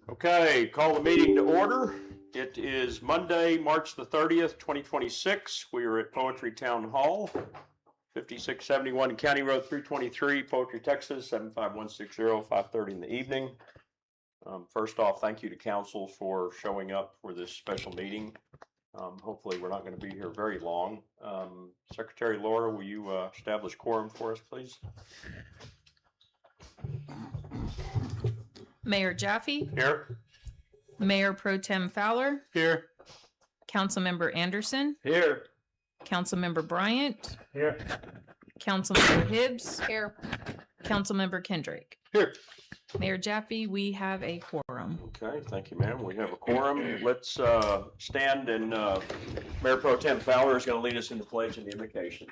Okay, call the meeting to order. It is Monday, March the 30th, 2026. We are at Poetry Town Hall, 5671 County Road 323, Poetry, Texas, 75160, 5:30 in the evening. First off, thank you to council for showing up for this special meeting. Hopefully we're not going to be here very long. Secretary Laura, will you establish quorum for us, please? Mayor Jaffe. Here. Mayor Pro Tem Fowler. Here. Councilmember Anderson. Here. Councilmember Bryant. Here. Councilmember Hibbs. Here. Councilmember Kendrick. Here. Mayor Jaffe, we have a quorum. Okay, thank you, ma'am. We have a quorum. Let's stand, and Mayor Pro Tem Fowler is going to lead us in the pledge and the invocation.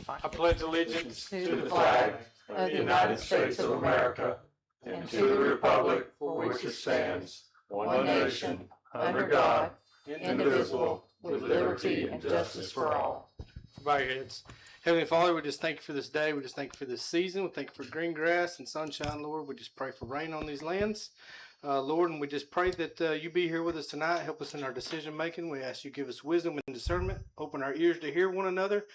I pledge allegiance to the flag of the United States of America and to the republic for which it stands, one nation, under God, indivisible, with liberty and justice for all. Bow your heads. Heavenly Father, we just thank you for this day. We just thank you for this season. We thank you for green grass and sunshine, Lord. We just pray for rain on these lands, Lord, and we just pray that you be here with us tonight. Help us in our decision making. We ask you give us wisdom and discernment. Open our ears to hear one another.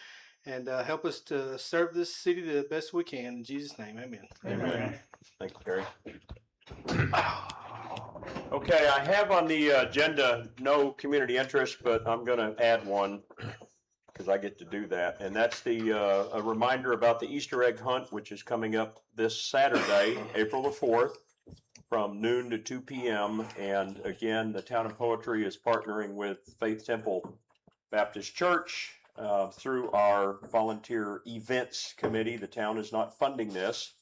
And help us to serve this city the best we can. In Jesus' name, amen. Amen. Thank you, Terry. Okay, I have on the agenda no community interest, but I'm going to add one because I get to do that. And that's the a reminder about the Easter egg hunt, which is coming up this Saturday, April the 4th, from noon to 2 p.m. And again, the Town of Poetry is partnering with Faith Temple Baptist Church. Through our volunteer events committee. The town is not funding this.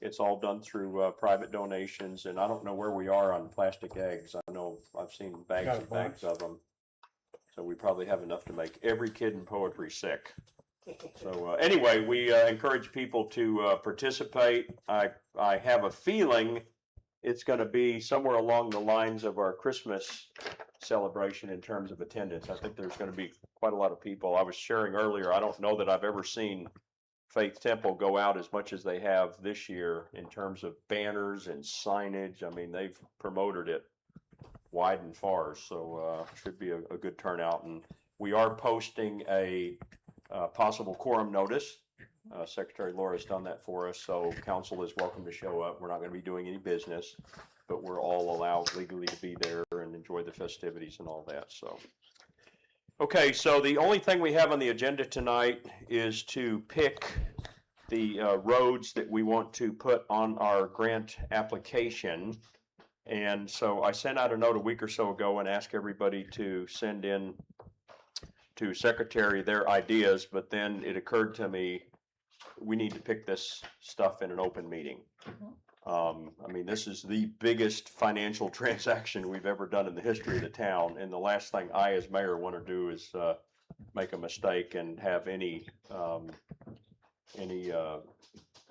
It's all done through private donations, and I don't know where we are on plastic eggs. I know I've seen bags and bags of them, so we probably have enough to make every kid in poetry sick. So anyway, we encourage people to participate. I have a feeling it's going to be somewhere along the lines of our Christmas celebration in terms of attendance. I think there's going to be quite a lot of people. I was sharing earlier, I don't know that I've ever seen Faith Temple go out as much as they have this year in terms of banners and signage. I mean, they've promoted it wide and far, so should be a good turnout. And we are posting a possible quorum notice. Secretary Laura has done that for us, so council is welcome to show up. We're not going to be doing any business, but we're all allowed legally to be there and enjoy the festivities and all that. So, okay, so the only thing we have on the agenda tonight is to pick the roads that we want to put on our grant application. And so I sent out a note a week or so ago and asked everybody to send in to Secretary their ideas, but then it occurred to me we need to pick this stuff in an open meeting. I mean, this is the biggest financial transaction we've ever done in the history of the town, and the last thing I, as mayor, want to do is make a mistake and have any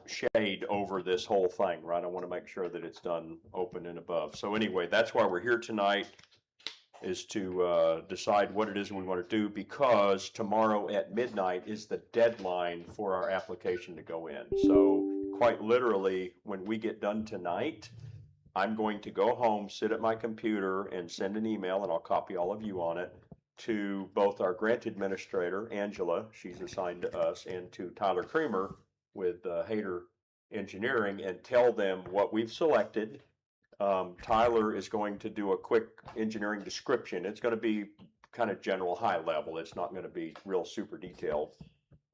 shade over this whole thing, right? I want to make sure that it's done open and above. So anyway, that's why we're here tonight, is to decide what it is we want to do, because tomorrow at midnight is the deadline for our application to go in. So quite literally, when we get done tonight, I'm going to go home, sit at my computer, and send an email, and I'll copy all of you on it, to both our grant administrator, Angela, she's assigned to us, and to Tyler Creamer with Hayter Engineering, and tell them what we've selected. Tyler is going to do a quick engineering description. It's going to be kind of general, high level. It's not going to be real super detailed.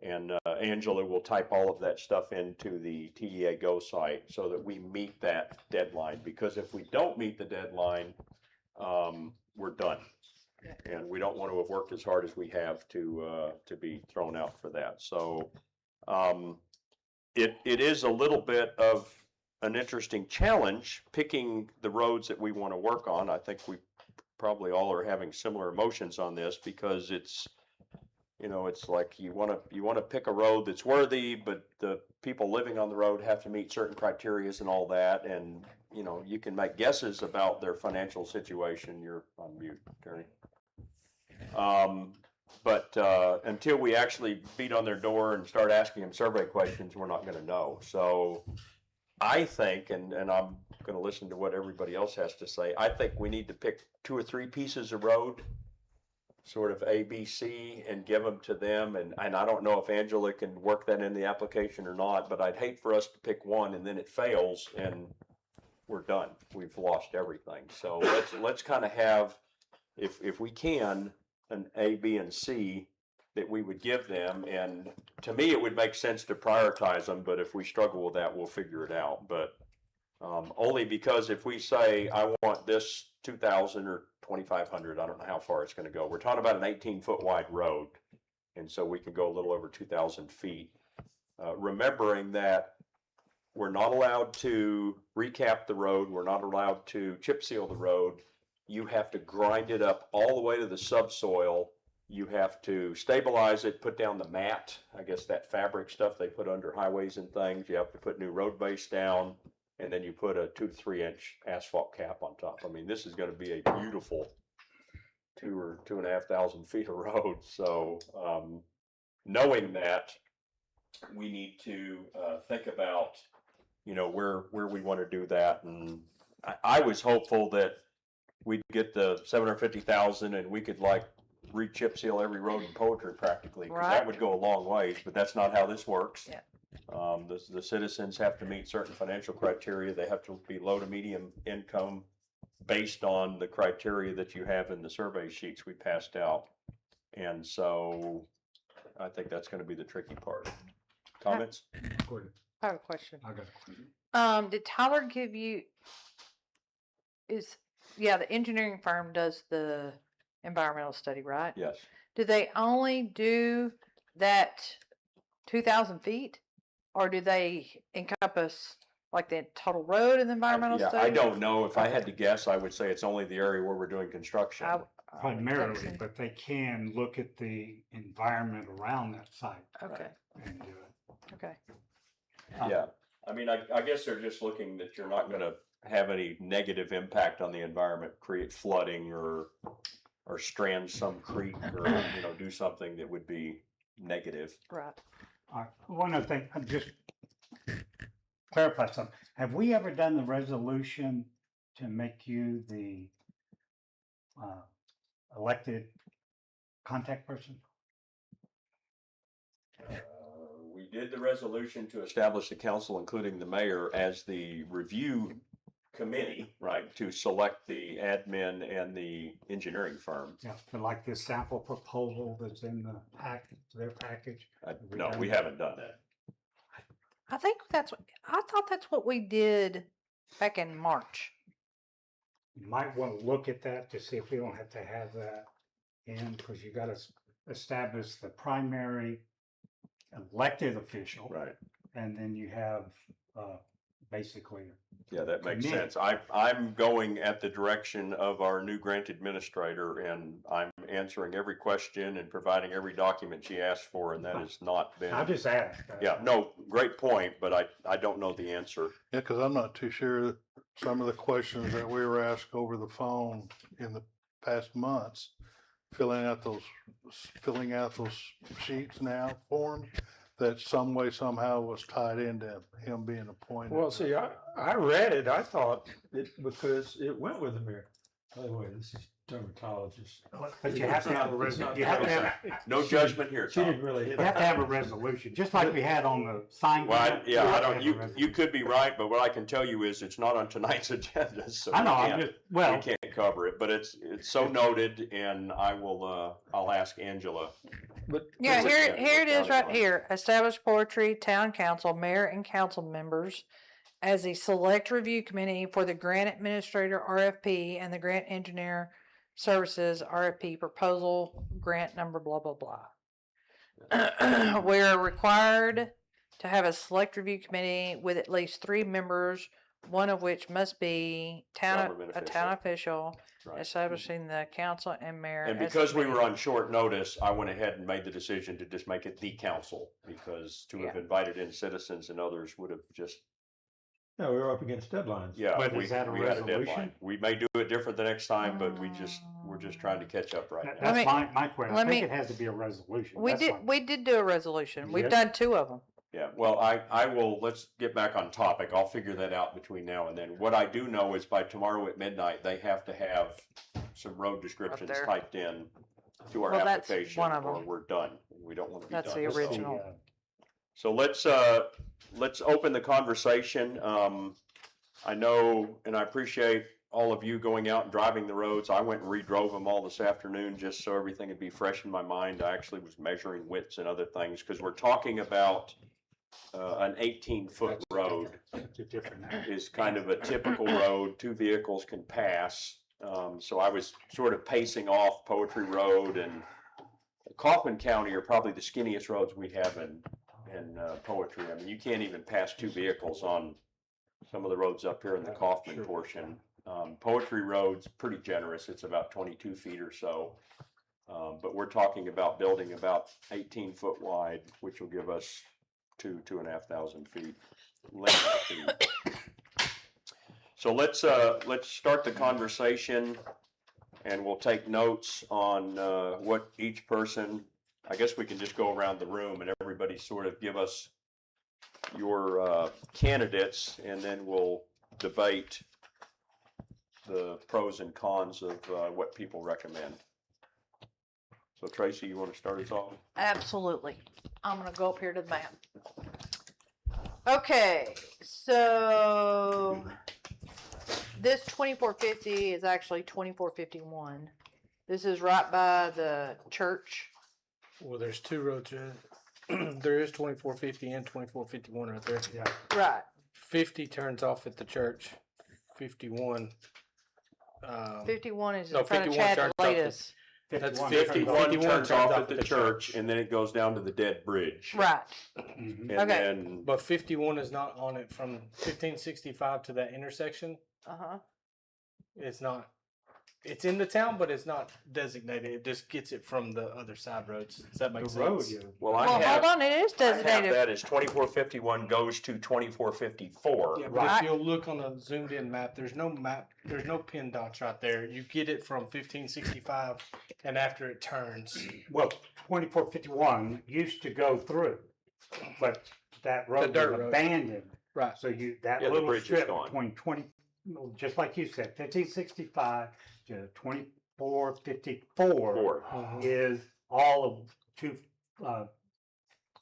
And Angela will type all of that stuff into the TDA Go site so that we meet that deadline. Because if we don't meet the deadline, we're done. And we don't want to have worked as hard as we have to be thrown out for that. So it is a little bit of an interesting challenge picking the roads that we want to work on. I think we probably all are having similar emotions on this, because it's, you know, it's like you want to pick a road that's worthy, but the people living on the road have to meet certain criteria and all that. And, you know, you can make guesses about their financial situation. You're on mute, Terry. But until we actually beat on their door and start asking them survey questions, we're not gonna know. So I think, and I'm gonna listen to what everybody else has to say, I think we need to pick 2 or 3 pieces of road, sort of A, B, C, and give them to them. And I don't know if Angela can work that in the application or not, but I'd hate for us to pick one and then it fails and we're done. We've lost everything. So let's kind of have, if we can, an A, B, and C that we would give them. And to me, it would make sense to prioritize them, but if we struggle with that, we'll figure it out. But only because if we say, I want this 2,000 or 2,500, I don't know how far it's gonna go. We're talking about an 18-foot wide road. And so we can go a little over 2,000 feet. Remembering that we're not allowed to recap the road. We're not allowed to chip seal the road. You have to grind it up all the way to the subsoil. You have to stabilize it, put down the mat, I guess that fabric stuff they put under highways and things. You have to put new road base down, and then you put a 2 to 3 inch asphalt cap on top. I mean, this is gonna be a beautiful 2 or 2,500 feet of road. So knowing that, we need to think about, where we want to do that. And I was hopeful that we'd get the 750,000 and we could re-chip seal every road in Poetry practically, because that Right. would go a long ways, but that's not how this works. Yeah. The citizens have to meet certain financial criteria. They have to be low to medium income based on the criteria that you have in the survey sheets we passed out. And so I think that's going to be the tricky part. Comments? I have a question. I got a question. Did Tyler give you, the engineering firm does the environmental study, right? Yes. Do they only do that 2,000 feet? Or do they encompass like the total road in the environmental Yeah, study? I don't know. If I had to guess, I would say it's only the area where we're doing construction. I would think Primarily, so. but they can look at the environment around that site Okay, and do it. okay. Yeah, I mean, I guess they're just looking that you're not gonna have any negative impact on the environment, create flooding or strand some creek or, do something that would be negative. Right. One other thing, I'm just clarify something. Have we ever done the resolution to make you the elected contact person? We did the resolution to establish the council, including the mayor, as the review committee, right, to select the admin and the engineering firm. Yeah, but like this sample proposal that's in the package, their package. No, we haven't done that. I think I thought that's what we did back in March. You might want to look at that to see if we don't have to have that in, because you got to establish the primary elected official. Right. And then you have basically. Yeah, that makes Committee. sense. I'm going at the direction of our new grant administrator, and I'm answering every question and providing every document she asked for, and that has not been. I just asked. Yeah, no, great point, but I don't know the answer. Yeah, because I'm not too sure some of the questions that we were asked over the phone in the past months, filling out those sheets now, forms, that some way somehow was tied into him being appointed. Well, see, I read it, I thought it, because it went with the mayor. By the way, this is dermatologist. But you have to have a resolution. You have to have, No judgment here, She Tom. didn't really hit you have to have a it. resolution, just like we had on the sign. Well, grant, yeah, you I have to don't, have a you resolution. could be right, but what I can tell you is it's not on tonight's agenda, so I know, we I'm can't, just, well, we can't cover it, but it's so noted, and I'll ask Angela. But Yeah, What's here that? here it What's is that right on? here. Establish Poetry Town Council, Mayor and Council members as the select review committee for the grant administrator RFP and the grant engineer services RFP proposal grant number blah blah blah. We're required to have a select review committee with at least 3 members, one of which must be Government a town official, Right. establishing the council and mayor. And as because we committee. were on short notice, I went ahead and made the decision to just make it the council, because to have invited in citizens and others would have just No, we were up against deadlines. Yeah, But we is that a we had a resolution? deadline. We may do it different the next time, but we're just trying to catch up right now. Let That's me- my question. I let think me- it has to be a resolution. We That's did, what- we did do a resolution. You We've did? done 2 of them. Yeah, well, I will, let's get back on topic. I'll figure that out between now and then. What I do know is by tomorrow at midnight, they have to have some road descriptions there. typed in to our Well, that's application one of or them. we're done. We don't want to be That's done. the So- original. So let's open the conversation. I know, and I appreciate all of you going out and driving the roads. I went and redrove them all this afternoon just so everything would be fresh in my mind. I actually was measuring widths and other things because we're talking about an 18-foot road It's a different. is kind of a typical road. 2 vehicles can pass. So I was sort of pacing off Poetry Road and Kaufman County are probably the skinniest roads we have in Poetry. I mean, you can't even pass 2 vehicles on some of the roads up here in the Kaufman Sure. portion. Poetry Road's pretty generous. It's about 22 feet or so. But we're talking about building about 18-foot wide, which will give us 2,500 feet linear feet. So let's start the conversation and we'll take notes on what each person, I guess we can just go around the room and everybody sort of give us your candidates and then we'll debate the pros and cons of what people recommend. So Tracy, you want to start us off? Absolutely. I'm gonna go up here to the map. Okay, so this 2450 is actually 2451. This is right by the church. Well, there's 2 roads. There is 2450 and 2451 right there. Yeah. Right. 50 turns off at the church. 51. 51 is No, in front of 51 Chad turns off the- Latest. That's 51 51 turns off at the church and then it goes down to the dead bridge. Right. Mhm. And Okay. then, But 51 is not on it from 1565 to that intersection. Uh-huh. It's not. It's in the town, but it's not designated. It just gets it from the other side roads. Does that make The sense? road, yeah. well, Well, I have hold on, it is I have designated. that as 2451 goes to 2454. Yeah, but Right. if you'll look on a zoomed in map, there's no map, there's no pin dots right there. You get it from 1565 and after it turns. Well, 2451 used to go through, but that road dirt was road. abandoned. Right. So that Yeah, the little bridge is strip gone. between just like you said, 1565 to 2454 Four. is all of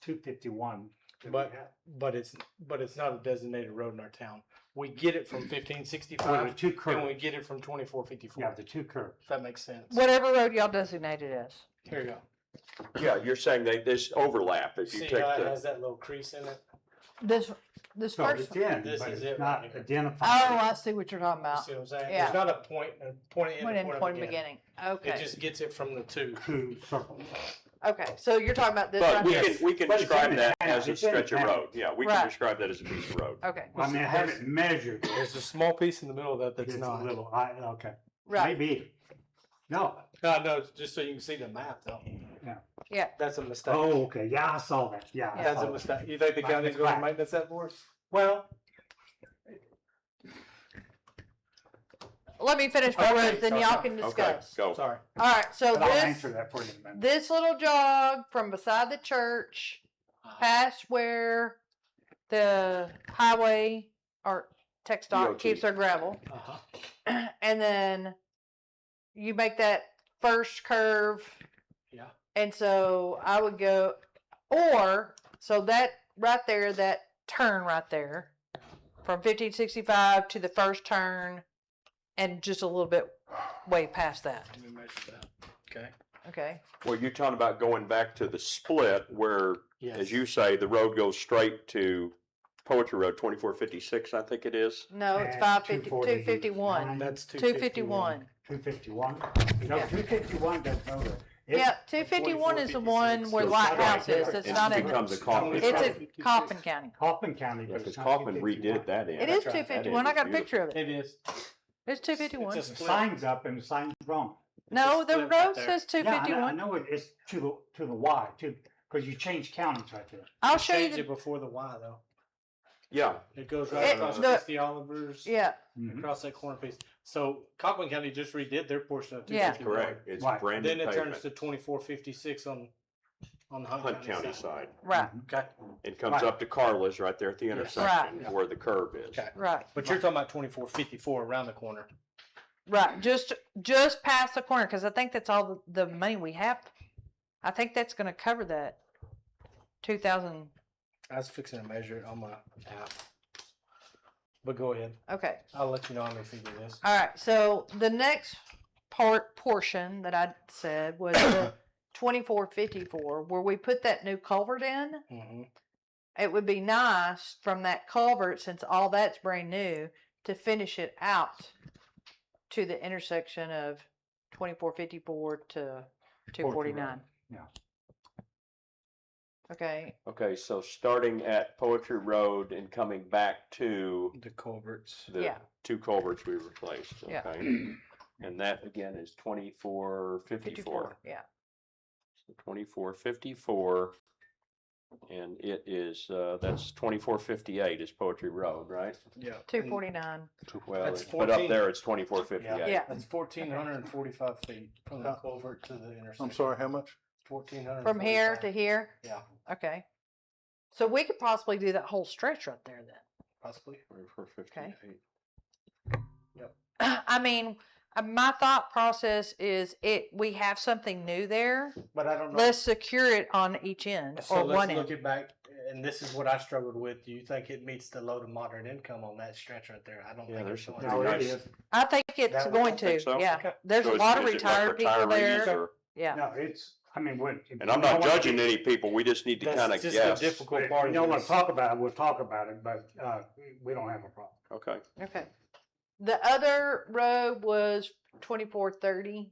251. that we But have. but it's not a designated road in our town. We get it from Well, the 1565 two and we curves, get it from 2454. yeah, the two curves. If that makes sense. Whatever road y'all designated as. Here you go. Yeah, you're saying that this overlap, if you See take how it the, has that little crease in it? This So first. it's in, This but is it's it not right here. identified. Oh, I see what you're talking You about. see what I'm saying? Yeah. There's not a point in Point and in, a point beginning. beginning. It Okay. just gets it from the 2. Two circles. Okay, so you're talking about this but right we here? can But it's describe in the that town. as a It's in the stretch of town. road. Yeah, we can Right. describe that as a piece of road. Okay, I mean, I haven't measured. There's a small piece in the middle of that that's It's a not. little, okay, right. maybe. No, No, it's just so you can see the map though. Yeah. That's a mistake. oh, okay, yeah, I saw that, yeah. I That's saw a that. mistake. You think the My county's going to mistake. maintenance that for us? Well, Let me finish my Okay, roads, then so- y'all can Okay, discuss. go. Sorry. All right, so but I'll this, answer that for you in a minute. this little jog from beside the church, past where the highway or Tech Dot DOT. keeps their gravel, Uh-huh. and then you make that first curve. Yeah. And so I would go, so that right there, that turn right there, from 1565 to the first turn, and just a little bit way past that. Let me measure that. Okay. Okay. Well, you're talking about going back to the split where, Yes. as you say, the road goes straight to Poetry Road, 2456, I think it is. No, it's And 550, 249. 251. That's 251. 251? No, Yeah. 251 doesn't know that. It- Yeah, 251 is the one where So Lighthouse right is. there. It's It not in, becomes a Kaufman. it's in Coffin County. Kaufman County. Yeah, but because it's not Kaufman 251. redid that in. It is That's right. 251. I got a picture of it. It is. It's 251. It's a The split. sign's up and the sign's wrong. No, It's the a split right road there. says Yeah, I 251. know it, it's to the Y, too, because you change counties right there. I'll You show you changed the, it before the Y though. Yeah, It goes right It- across the- Christie Oliver's. Yeah, Across that corner piece. So Cockman County just redid their portion of Yeah. 251. correct. It's Right. brand new Then it turns pavement. to 2456 on Hunt, Hunt County side. right, Okay. It comes Right. up to Carla's right there at the Yes. intersection Right. where the curve is. Okay. right, But you're talking about 2454 around the corner. right. Just past the corner, because I think that's all the money we have. I think that's gonna cover that 2,000. I was fixing to measure it on my app. But go ahead. Okay. I'll let you know how many feet it is. All right, so the next portion that I said was the 2454, where we put that new culvert in. Mm-hmm. It would be nice from that culvert, since all that's brand new, to finish it out to the intersection of 2454 to 249. Yeah. Okay, Okay, so starting at Poetry Road and coming back to The culverts. the Yeah. two culverts we replaced, Yeah. okay? And that again is 2454. yeah. 2454. And it is, that's 2458 is Poetry Road, right? Yeah. 249. Well, That's but up 14. there it's 2458. Yeah. That's 1,445 feet from the culvert to the intersection. I'm sorry, how much? 1,445. From here to here? Yeah, Okay. So we could possibly do that whole stretch right there then. possibly. 2458. I mean, my thought process is we have something new there. But I don't know. Let's secure it on each end So or let's one look end. it back, and this is what I struggled with. Do you think it meets the low to moderate income on that stretch right there? I don't Yeah, think there's it's some going No, to. it nice. is. I think it's That one, going I think to. so. Yeah. Okay. There's So a lot of is it like retired people retirees there. or- Yeah. No, it's, I mean, when. And I'm not judging any people, we just need to kind of That's just guess. the difficult If part. you of don't want this. to talk about it, we'll talk about it, but, we don't have a problem. Okay, Okay. The other road was 2430,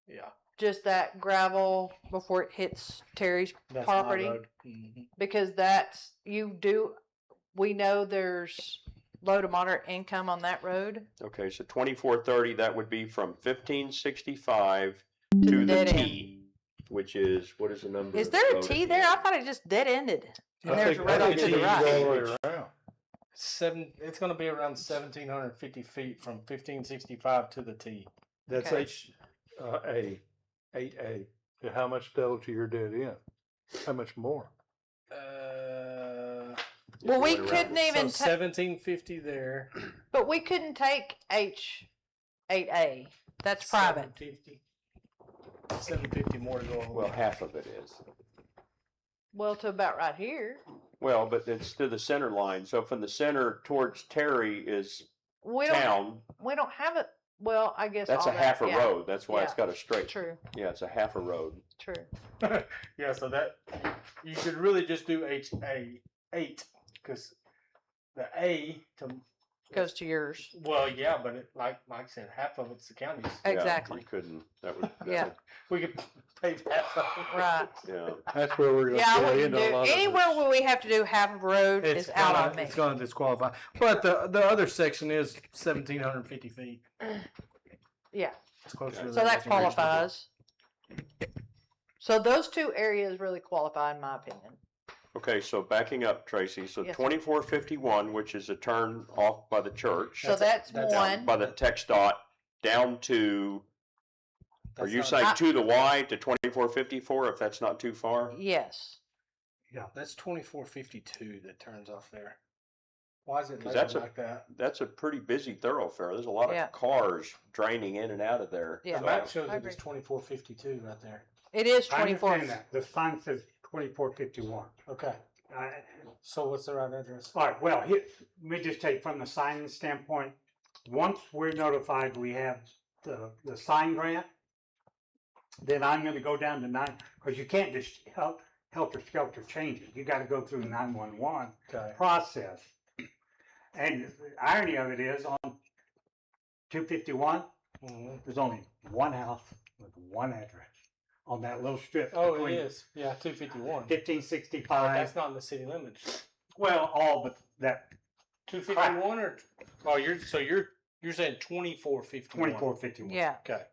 Yeah, just that gravel before it hits Terry's that's property. my road. Mhm. Because we know there's low to moderate income on that road. okay, so 2430, that would be from 1565 To to the the dead end. T, which is, what is the number? Is of there a road T at the there? I end? thut it just dead ended. And I there's a think- road I off think to the it's right. all the way around. It's going to be around 1,750 feet from 1565 to the T. That's Okay. A, 8A. Yeah, how much delta you're dead in? How much more? Well, we Going around. couldn't even, So 1,750 there. but we couldn't take H8A. That's private. 750. 750 more to go. on. Well, half of it is. Well, to about right here. Well, but it's to the center line, so from the center towards Terry is We don't. town, We don't have it. Well, I guess that's all a half a that- yeah, road, that's why it's Yeah. got a straight, True. yeah, it's a half a road. True. Yeah, so that you could really just do HA8 because the A to Goes to yours. well, yeah, but like Mike said, half of it's the county's. Yeah, Exactly. You couldn't, that would. Yeah. We could pay half of it. Right. Yeah, That's where we're Yeah, I gonna wouldn't get into a do lot of anywhere this. where we have to do half of road is out on me. It's going to disqualify. But the other section is 1,750 feet. Yeah. It's closer to So that reasonable. qualifies. So those two areas really qualify in my opinion. okay, so backing up, Tracy, so Yes, sir. 2451, which is a turn off by the church, So that's that's one. by the text dot, down to, are That's you not- saying to the Y to 2454, if that's not too far? Yes. That's 2452 that turns off there. Why is it 'Cause labeled that's a- like that? That's a pretty busy thoroughfare, there's a lot Yeah. of cars draining in and out of there. Yeah. The So- map shows I it agree. as 2452 right there. It is I 24. understand that. The sign says 2451. Okay. So what's the right address? All right, well, here, let me just take from the signing standpoint, once we're notified we have the sign grant, then I'm gonna go down to because you can't just helter skelter change it. You gotta go through the 911 Okay. process. And the irony of it is on 251, Mhm. there's only one house with one address on that little strip. Oh, it between is. Yeah, 251. 1565, That's not in the city limits. well, all but that 251 or oh, you're saying 2451. 2451. Yeah. Okay.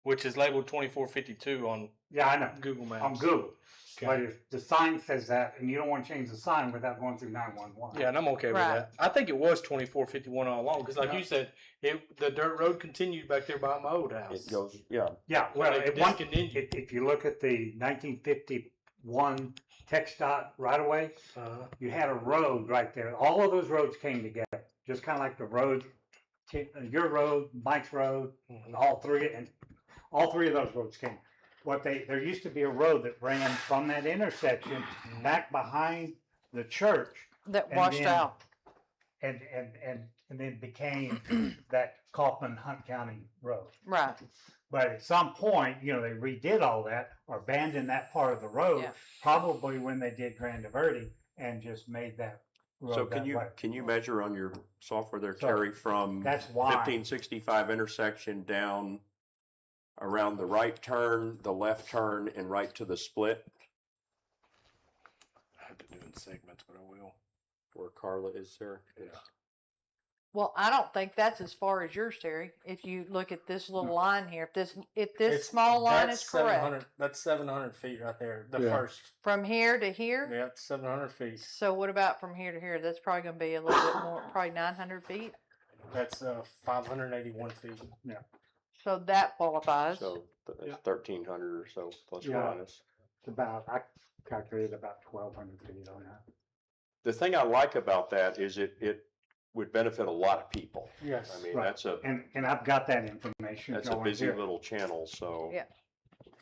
Which is labeled 2452 on Yeah, I know. Google Maps. On Google. But if the sign says that, and you don't want to change the sign without going through 911. Yeah, and I'm okay with Right. that. I think it was 2451 all along because, like Yeah. you said, the dirt road continued back there by my old house. It goes, yeah. Yeah, When well, they it one, discontinued. if you look at the 1951 Tex dot right away, you had a road right there. All of those roads came together, just kind of like the road, your road, Mike's road, Mhm. all three of those roads came. There used to be a road that ran from that intersection back behind the church That And washed then- out. and then became that Kaufman Hunt County road. Right. But at some point, they redid all that or abandoned that part of the road, Yeah. probably when they did Grand Verde and just made that road So that way. can you measure on your software there, So, Terry, from That's why. 1565 intersection down around the right turn, the left turn, and right to the split I have to do it in segments, but I will. where Carla is there? Well, I don't think that's as far as yours, Terry. If you look at this little line here, if this small line is correct, That's 700 feet right there. The Yeah. first. from here to here. Yeah, it's 700 feet. So what about from here to here? That's probably going to be a little bit more, probably 900 feet. That's 581 feet. So that qualifies. So Yeah. that's 1,300 or so, plus or Yeah. minus. I calculated about 1,200 feet on that. The thing I like about that is it would benefit a lot of people. Yes. I mean, Right. that's a And I've got that information that's a going busy here. little channel, so. Yeah.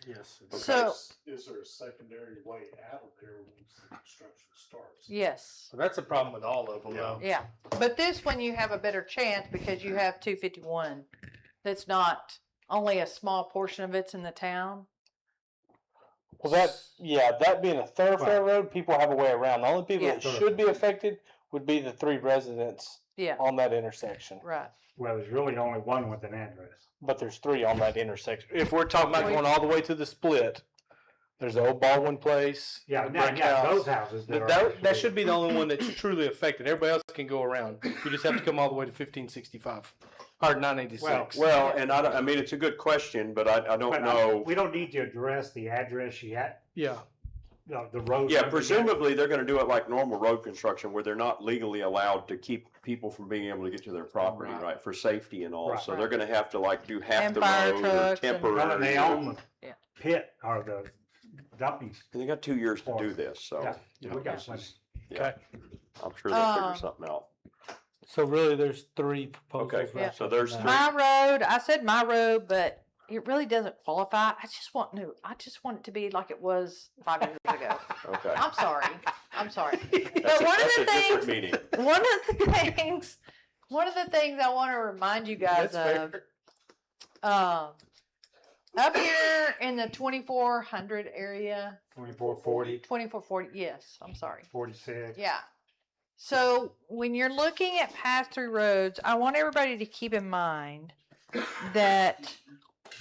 Yes. So Is there a secondary way out of there once the construction starts? yes, So that's a problem with all of them. Yeah. though. yeah. But this one you have a better chance because you have 251. That's not only a small portion of it's in the town. Well, that being a thoroughfare road, people have a way around. The only people Yeah. that should be affected would be the 3 residents Yeah. on that intersection. Right. Well, there's really only one with an address. But there's 3 on that intersection. If we're talking about Wait. going all the way to the split, there's the old Baldwin place. Yeah, the now, brick yeah, house. those houses that are. That actually- should be the only one that's truly affected. Everybody else can go around. You just have to come all the way to 1565 or 986. Well, and I mean, it's a good question, but I don't But know. we don't need to address the address yet, yeah. the road. Yeah, number yet. presumably they're gonna do it like normal road construction where they're not legally allowed to keep people from being able to get to their property, Right. right, for safety and all. Right. So they're gonna have to like do half And the fire road or trucks and- temporary. Well, and they own the Yeah. pit or the dumping. They got 2 years to do this, so Yeah, we got plenty. Okay. I'm sure they'll figure Um, something out. So really, there's 3 proposals. Okay, Yeah. so there's wrapped up in three. that. My road, I said my road, but it really doesn't qualify. I just want it to be like it was 5 years ago. Okay. I'm sorry. I'm sorry. That's But one of that's the a different things, meeting. one of the things I want to remind you guys That's of, fair. up here in the 2400 area, 2440, 2440, yes, I'm sorry. 46. Yeah. So when you're looking at pass-through roads, I want everybody to keep in mind that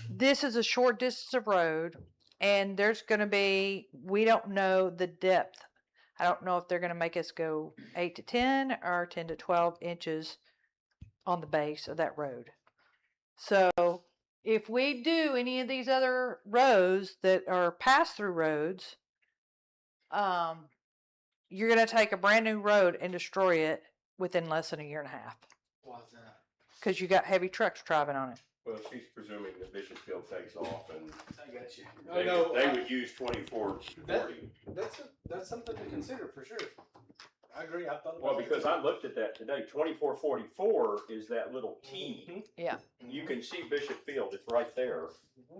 this is a short distance of road and there's going to be, we don't know the depth. I don't know if they're going to make us go 8 to 10 or 10 to 12 inches on the base of that road. So if we do any of these other roads that are pass-through roads, you're going to take a brand new road and destroy it within less than a year and a half Why's that? because you got heavy trucks driving on it. Well, she's presuming that Bishopfield takes off and I got you. they would use 2440. That's something to consider for sure. I agree. I thought Well, because I looked at that today, 2444 is that little T. Yeah. You can see Bishop Field, it's right there.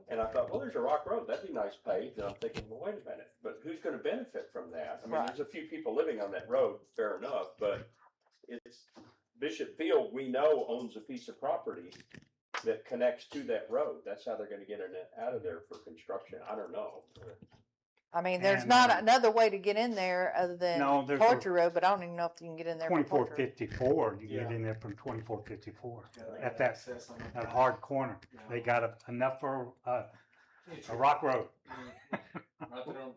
And I thought, well, there's a rock road, that'd be nice paved. And I'm thinking, well, wait a minute, but who's gonna benefit from that? I mean, Right. there's a few people living on that road, fair enough, but it's, Bishop Field, we know owns a piece of property that connects to that road. That's how they're gonna get it out of there for construction. I don't know. I mean, there's And, not another way to get in there other than No, there's a- Poultry Road, but I don't even know if you can get in there from Poultry. 2454, you get Yeah. in there from 2454 at that hard corner. They got enough for a rock road Right there on.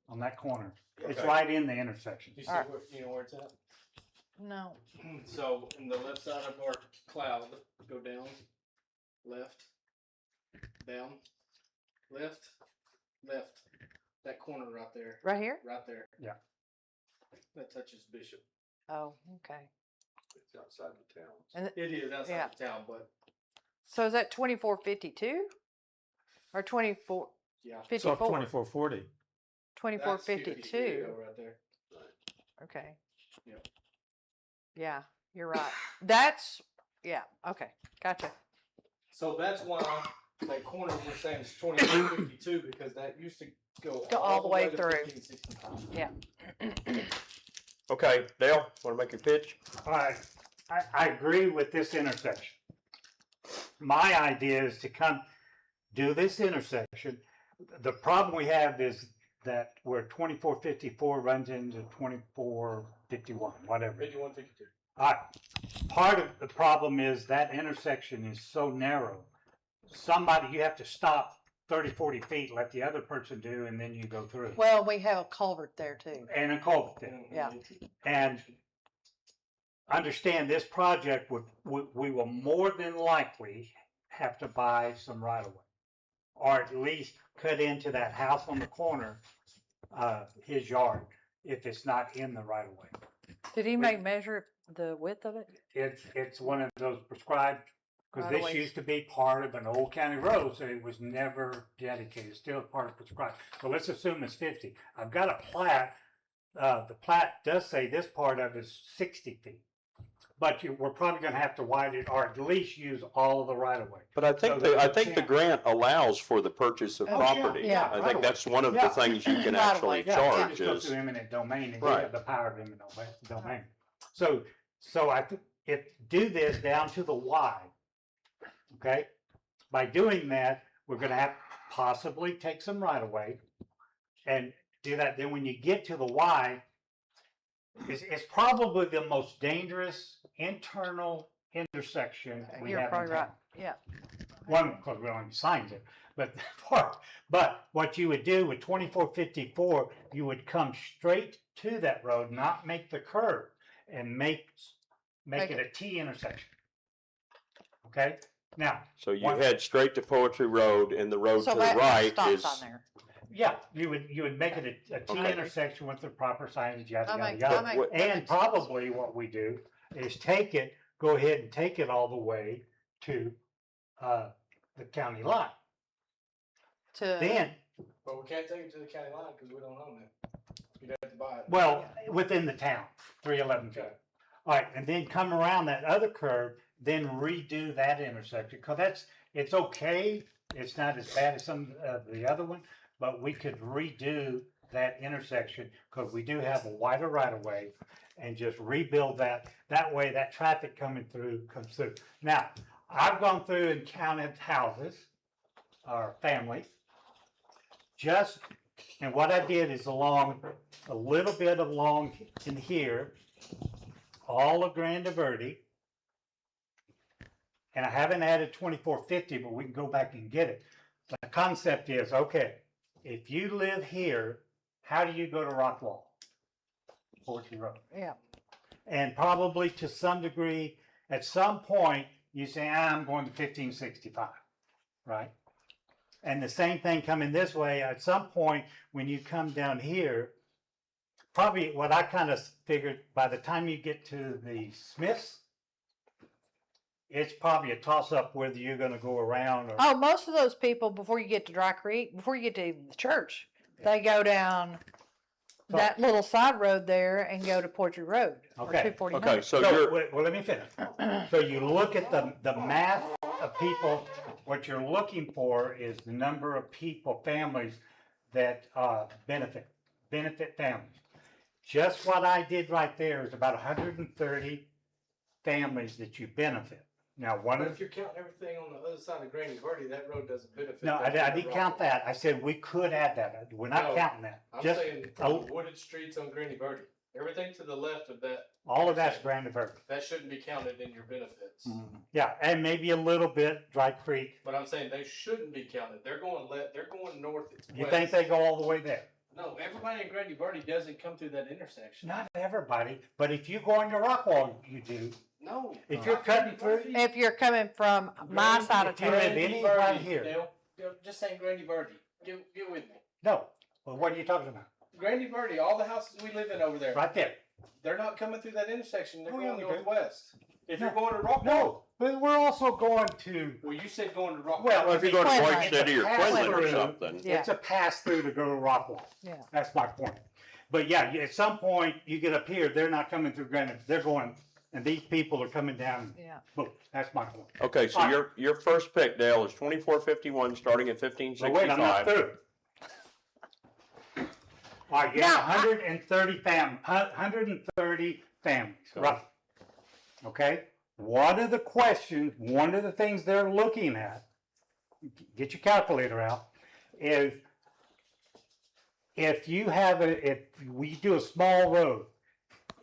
on that corner. It's Okay. right in the intersection. You see Alright. where, you know where it's at? No. So in the left side of our cloud, go down, left, down, left, left. That corner right there, Right here? right there. Yeah. That touches Bishop. Oh, okay. It's outside the town. It is outside Yeah. the town, but So is that 2452 or 24, yeah. It's off 54? 2440. 2452. Right there. Okay. Yep. Yeah, you're right. That's, yeah, okay, gotcha. So that's why that corner we're saying is 2252 because that used to go all the way to through. 1565. Yeah. Okay, Dale, want to make your pitch? All right, I agree with this intersection. My idea is to come do this intersection. The problem we have is that where 2454 runs into 2451, whatever. 5152. Part of the problem is that intersection is so narrow. You have to stop 30, 40 feet, let the other person do, and then you go through. Well, we have a culvert there too. And a culvert there. Yeah. And understand this project we will more than likely have to buy some right of way. Or at least cut into that house on the corner, his yard, if it's not in the right of way. Did he measure the width of it? It's one of those prescribed, because this Right-of-ways. used to be part of an old county road, so it was never dedicated, still part of prescribed. So let's assume it's 50. I've got a plat, the plat does say this part of it is 60 feet. But we're probably gonna have to widen it, or at least use all of the right of way. But I think, So that I you think the can't- grant allows for the purchase of Oh, yeah, property. yeah, I right think away. that's one of the Yeah. things you can Right actually away. Yeah, charge it just goes is, to eminent domain, and we Right. have the power of eminent domain. So I think if do this down to the Y, okay? By doing that, we're gonna have possibly take some right of way and do that. Then when you get to the Y, it's probably the most dangerous internal intersection we You're have in probably right. town. Yeah. One, because we don't have any signs there, but but what you would do with 2454, you would come straight to that road, not make the curve, and make Make it a T intersection. Okay, now, so you One- head straight to Poetry Road and the road to So the that right stops is, on there. yeah, you would make it a T Okay. intersection with the proper signage, yada That yada makes- yada. that makes- that And makes sense. probably what we do is go ahead and take it all the way to the county line. To, Then, But we can't take it to the county line because we don't own it. You'd have to buy it. well, within the town, 311 feet. Okay. All right, and then come around that other curve, then redo that intersection, because it's okay. It's not as bad as some of the other one, but we could redo that intersection, because we do have a wider right of way, and just rebuild that. That way, that traffic coming through comes through. Now, I've gone through and counted houses, or families. And what I did is along, a little bit along in here, all of Grande Verde. And I haven't added 2450, but we can go back and get it. The concept is, okay, if you live here, how do you go to Rockwall? Poetry Road. yeah, And probably to some degree, at some point, you say, I'm going to 1565, right? And the same thing coming this way, at some point, when you come down here, probably what I kind of figured, by the time you get to the Smiths, it's probably a toss-up whether you're gonna go around or. oh, most of those people, before you get to Dry Creek, before you get to the church, they go down So- that little side road there and go to Poetry Road. or Okay, 249. okay, so So, you're, well, let me finish. So you look at the math of people, what you're looking for is the number of people, families that benefit families. Just what I did right there is about 130 families that you benefit. Now, one But of, if you're counting everything on the other side of Granny Verde, that road doesn't benefit. no, I didn't count that. I said we could add that. We're not No, counting that. I'm Just saying from the wooded streets on Granny Verde. Everything to the left of that, all of that's Grand Verde. that shouldn't be counted in your benefits. Yeah, and maybe a little bit Dry Creek. But I'm saying they shouldn't be counted. They're going they're going north. You west. think they go all the way there? No, everybody in Granny Verde doesn't come through that intersection. Not everybody, but if you go into Rockwall, you do. No. If you're cutting through, If you're coming from my side of If you live town, any right here. Dale, just saying Granny Verde. Get with me. no, Well, what are you talking about? Grandy Verde, all the houses we live in over there, Right there. they're not coming through that intersection. They're Oh, yeah, going we do. northwest. If No. you're going to Rockwall, No, but we're also going to, well, you said going to Rockwall. Well, Well, if you go to Quinlan. Point City or It's a Quinlan or pass-through. something, Yeah. it's a pass through to go to Rockwall. Yeah. That's my point. But yeah, at some point, you get up here, they're not coming through Granite, they're going, and these people are coming down. Yeah. Boom, that's my point. okay, so your first pick, Dale, is 2451, starting at But wait, I'm not 1565. through. All right, you Now, have 130 families, roughly. Okay? One of the questions, one of the things they're looking at, get your calculator out, is if we do a small road,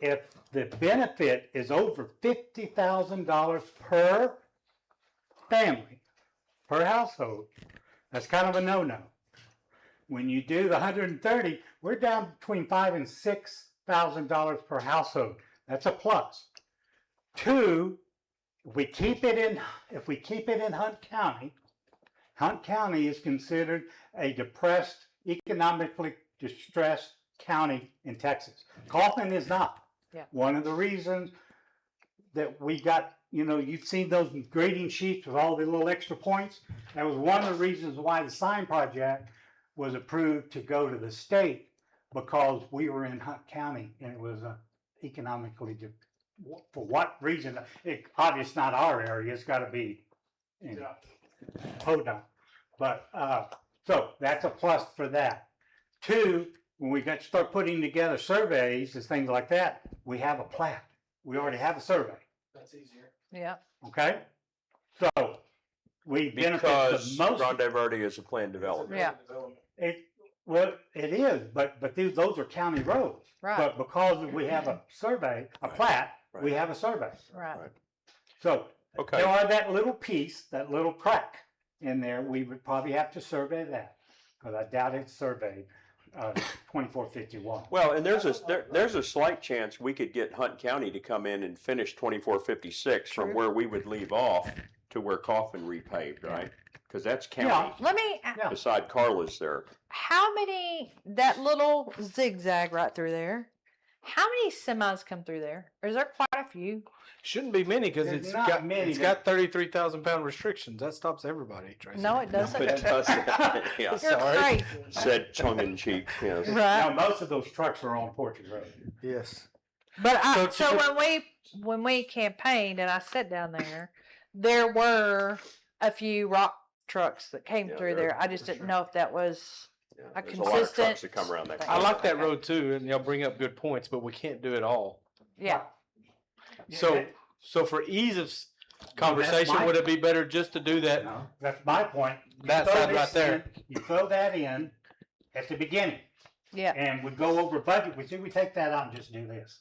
if the benefit is over $50,000 per family, per household, that's kind of a no-no. When you do the 130, we're down between $5,000 and $6,000 per household. That's a plus. Two, if we keep it in Hunt County is considered a depressed, economically distressed county in Texas. Kaufman is not. Yeah. One of the reasons that we got, you've seen those grading sheets with all the little extra points. That was one of the reasons why the sign project was approved to go to the state, because we were in Hunt County and it was economically, for what reason? Obviously not our area, it's gotta be in Podunk. But, so that's a plus for that. Two, when we start putting together surveys and things like that, we have a plat. We already have a survey, That's easier. Yeah. okay? So, we benefit Because the most. Grande Verde is a planned development. Yeah. Well, it is, but those are county roads. Right. But because we have a survey, a plat, we Right. have a survey. Right. So Okay, there are that little piece, that little crack in there, we would probably have to survey that. Because I doubt it's surveyed, 2451. well, and there's a slight chance we could get Hunt County to come in and finish 2456 from Sure. where we would leave off to where Kaufman repaved, right? Because that's county, Let me, Yeah. beside Carla's there. how many, that little zigzag right through there, how many semis come through there? Or is there quite a few? Shouldn't be many because There's it's not got many it's got 33,000 pound restrictions. That stops everybody. Tracy. No, it doesn't. It doesn't. Yeah, You're Sorry. crazy. said tongue in cheek, yes. Now, Right. most of those trucks are on Portage Road. Yes. But So when we campaigned and I sat down there were a few rock trucks that came Yeah, through there- there. I just for didn't sure. know if that was, Yeah, A there's a lot of trucks consistent that come around that. thing. I corner. like that Okay. road too, and y'all bring up good points, but we can't do it all. yeah. So for ease of conversation, my- would it be better just to do that? No, that's my point. You That throw side this right there. in- You throw that in at the beginning. Yeah. And we go over budget, we take that out and just do this.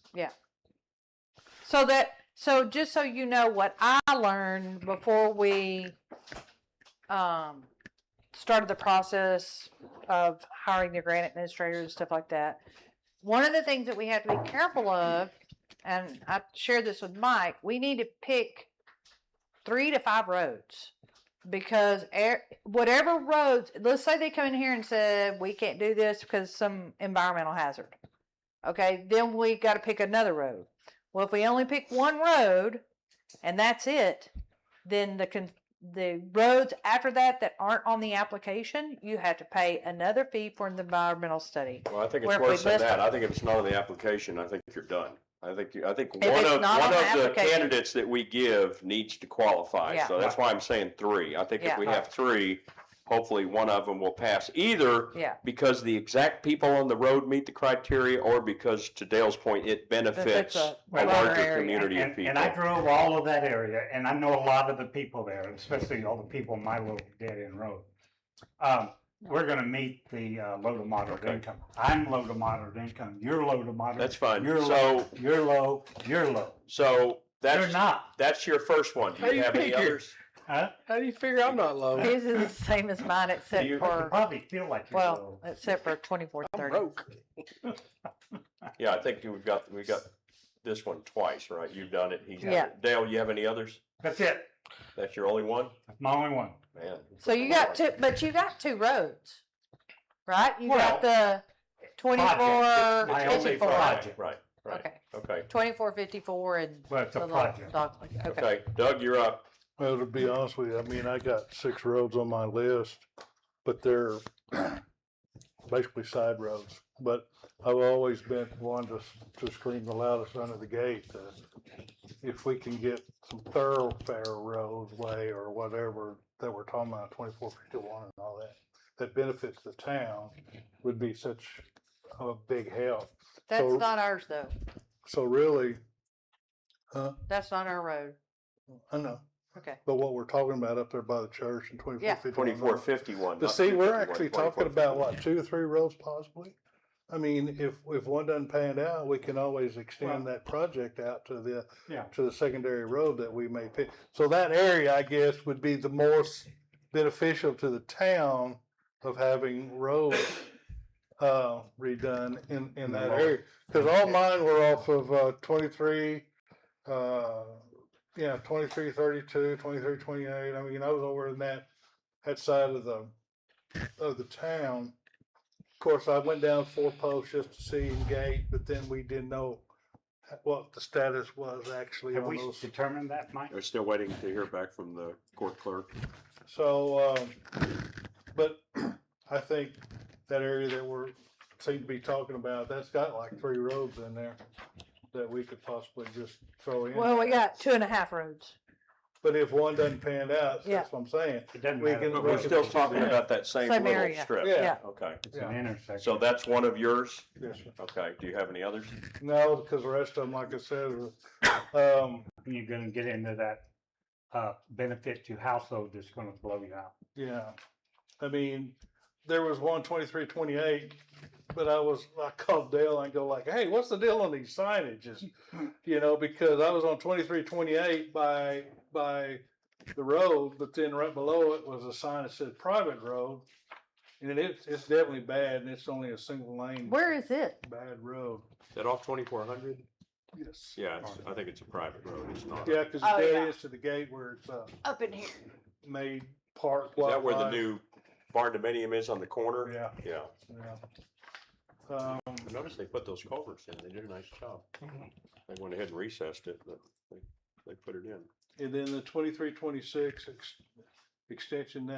So just so you know what I learned before we started the process of hiring the grant administrators and stuff like that. One of the things that we have to be careful of, and I shared this with Mike, we need to pick 3 to 5 roads. Because whatever roads, let's say they come in here and said, we can't do this because some environmental hazard. Okay, then we got to pick another road. Well, if we only pick one road and that's it, then the roads after that aren't on the application, you have to pay another fee for the environmental study. Well, I think it's Where if we worse than list that. them- I think if it's not on the application, I think you're done. I think If one it's of not on the the application- candidates that we give needs to qualify. Yeah. So that's why I'm saying 3. I think if Yeah. we have 3, hopefully one of them will pass, either Yeah. because the exact people on the road meet the criteria, or because, to Dale's point, it benefits a a larger larger area. community of And I people. drove all of that area, and I know a lot of the people there, especially all the people on my little dead-end road. We're gonna meet the low to moderate Okay. income. I'm low to moderate income, you're low to moderate. That's fine. You're So- low, you're low, you're low. So You're that's, not, that's your first one. Do How you you have any figure? others? huh? How do you figure I'm not low? His is the same as mine except you- You for, probably feel like you're well, low. except for 24, I'm 30. broke. Yeah, I think we've got this one twice, right? You've done it, he's had Yeah. it. Dale, you have any others? That's it, That's your only one? that's my only one. Man. So you got 2, but you got 2 roads. right? You got Well, the 24, My only 54. project. Right, right. Okay, Okay, 24, 54 and Well, it's a the little project. dog. Okay. okay. Doug, you're up. Well, to be honest with you, I mean, I got 6 roads on my list, but they're basically side roads. But I've always been one to scream the loudest under the gate. If we can get some thoroughfare roadway or whatever that we're talking about, 2451 and all that, that benefits the town, would be such a big help. That's So- not ours though. So really, That's not our road. I know, Okay. but what we're talking about up there by the church in 2451. 2451. But not see, we're 251, actually talking about 2451. what, 2 or 3 roads possibly? I mean, if one doesn't pan out, we can always extend that project out to Yeah. the secondary road that we may pick. So that area, I guess, would be the most beneficial to the town of having roads redone in that area. Cause all mine were off of 23, 2332, 2328. I mean, I was over in that side of the town. Of course, I went down 4 Posts just to see and gate, but then we didn't know what the status was actually Have on we those. determined that, Mike? We're still waiting to hear back from the court clerk. So, but I think that area that seem to be talking about, that's got like 3 roads in there that we could possibly just throw in. Well, we got 2.5 roads. But if one doesn't pan out, Yeah. that's what I'm saying. It doesn't We matter. can- But we we're can still pursue talking that. about that same Same little area. strip. Yeah. Okay, It's an intersection. so that's one of yours? Yes, sir. Okay, do you have any others? No, because the rest of them, like I said, You're gonna get into that, benefit to household that's gonna blow you out. yeah. I mean, there was one 2328, but I called Dale and go like, hey, what's the deal on these signages? Because I was on 2328 by the road, but then right below it was a sign that said private road. And it's definitely bad, and it's only a single lane. Where is it? Bad road. Is that off 2400? Yes. Yeah, I think it's a private road, it's not. Yeah, because Oh, it's yeah. dead is to the gate where it's Up in here. made park. Is that where the wildlife. new barn dominium is on the corner? Yeah, Yeah. yeah. I noticed they put those culverts in, they did a nice job. They went ahead and recessed it, but they put it in. And then the 2326 extension,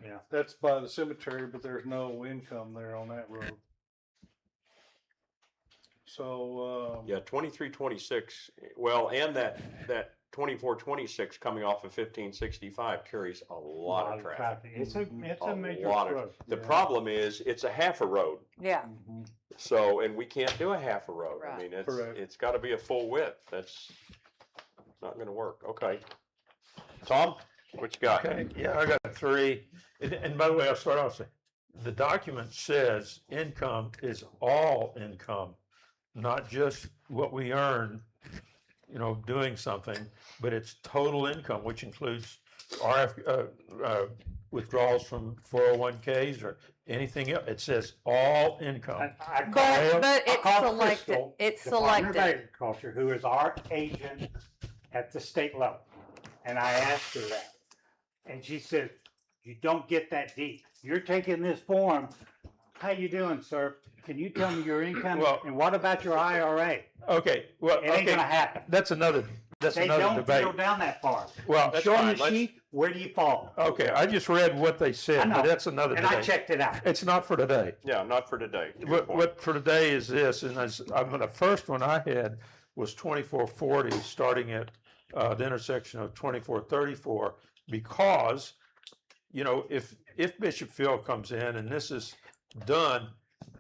Yeah. that's by the cemetery, but there's no income there on that road. So, Yeah, 2326, well, and that 2426 coming off of 1565 carries a lot of traffic. It's a A major lot of- road. The Yeah. problem is, it's a half a road, Yeah. mhm. so, and we can't do a half a road. I Right. mean, Correct. it's gotta be a full width, that's not gonna work, okay. Tom, what you got? Okay, yeah, I got 3. And by the way, I'll start off saying, the document says income is all income, not just what we earn, doing something, but it's total income, which includes withdrawals from 401ks or anything else. It says all income. But it's called selected. Crystal, It's Department of selected. Agriculture, who is our agent at the state level. And I asked her that. And she said, you don't get that deep. You're taking this form. How you doing, sir? Can you tell me your income? Well- And what about your IRA? Okay, well, It ain't gonna okay, happen. that's another They don't debate. drill down that far. Well, That's Show fine, me the let's- sheet, where do you fall? okay, I just read what they I said, know. but that's another And I debate. checked it out. It's not for today. Yeah, not for today. to your What, point. what for today is this, and the first one I had was 2440, starting at the intersection of 2434, because, if Bishop Field comes in and this is done,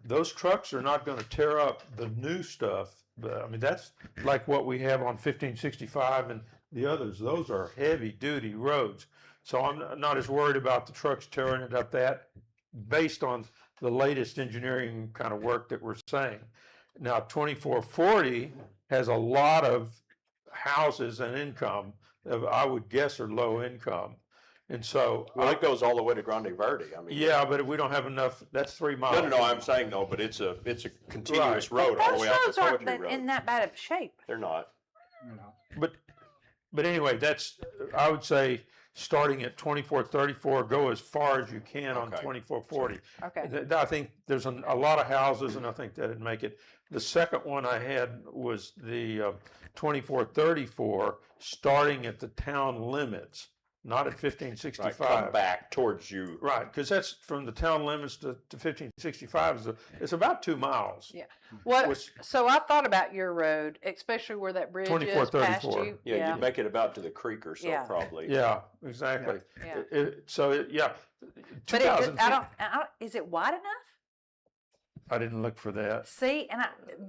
those trucks are not going to tear up the new stuff. But I mean, that's like what we have on 1565 and the others. Those are heavy duty roads. So I'm not as worried about the trucks tearing it up based on the latest engineering kind of work that we're saying. Now, 2440 has a lot of houses and income that I would guess are low income. And so, Well, it goes all the way to Grande Verde, I mean. yeah, but we don't have enough, that's 3 miles. No, I'm saying no, but it's a continuous road all the Those way out to roads aren't Poetry that- Road. in that bad of shape. They're not. You know. But anyway, I would say starting at 2434, go as far as you can on Okay. 2440. Okay. I think there's a lot of houses, and I think that'd make it. The second one I had was the 2434, starting at the town limits, not at Right, 1565. come back towards you. Right, because that's from the town limits to 1565 it's about 2 miles. Yeah. What? Which- So I thought about your road, especially where that bridge is past 2434. you. Yeah, you'd make it about to the creek or so Yeah. probably. Yeah, exactly. Yeah. Yeah. But it, 2000 I don't, is it wide enough? I didn't look for that. See, and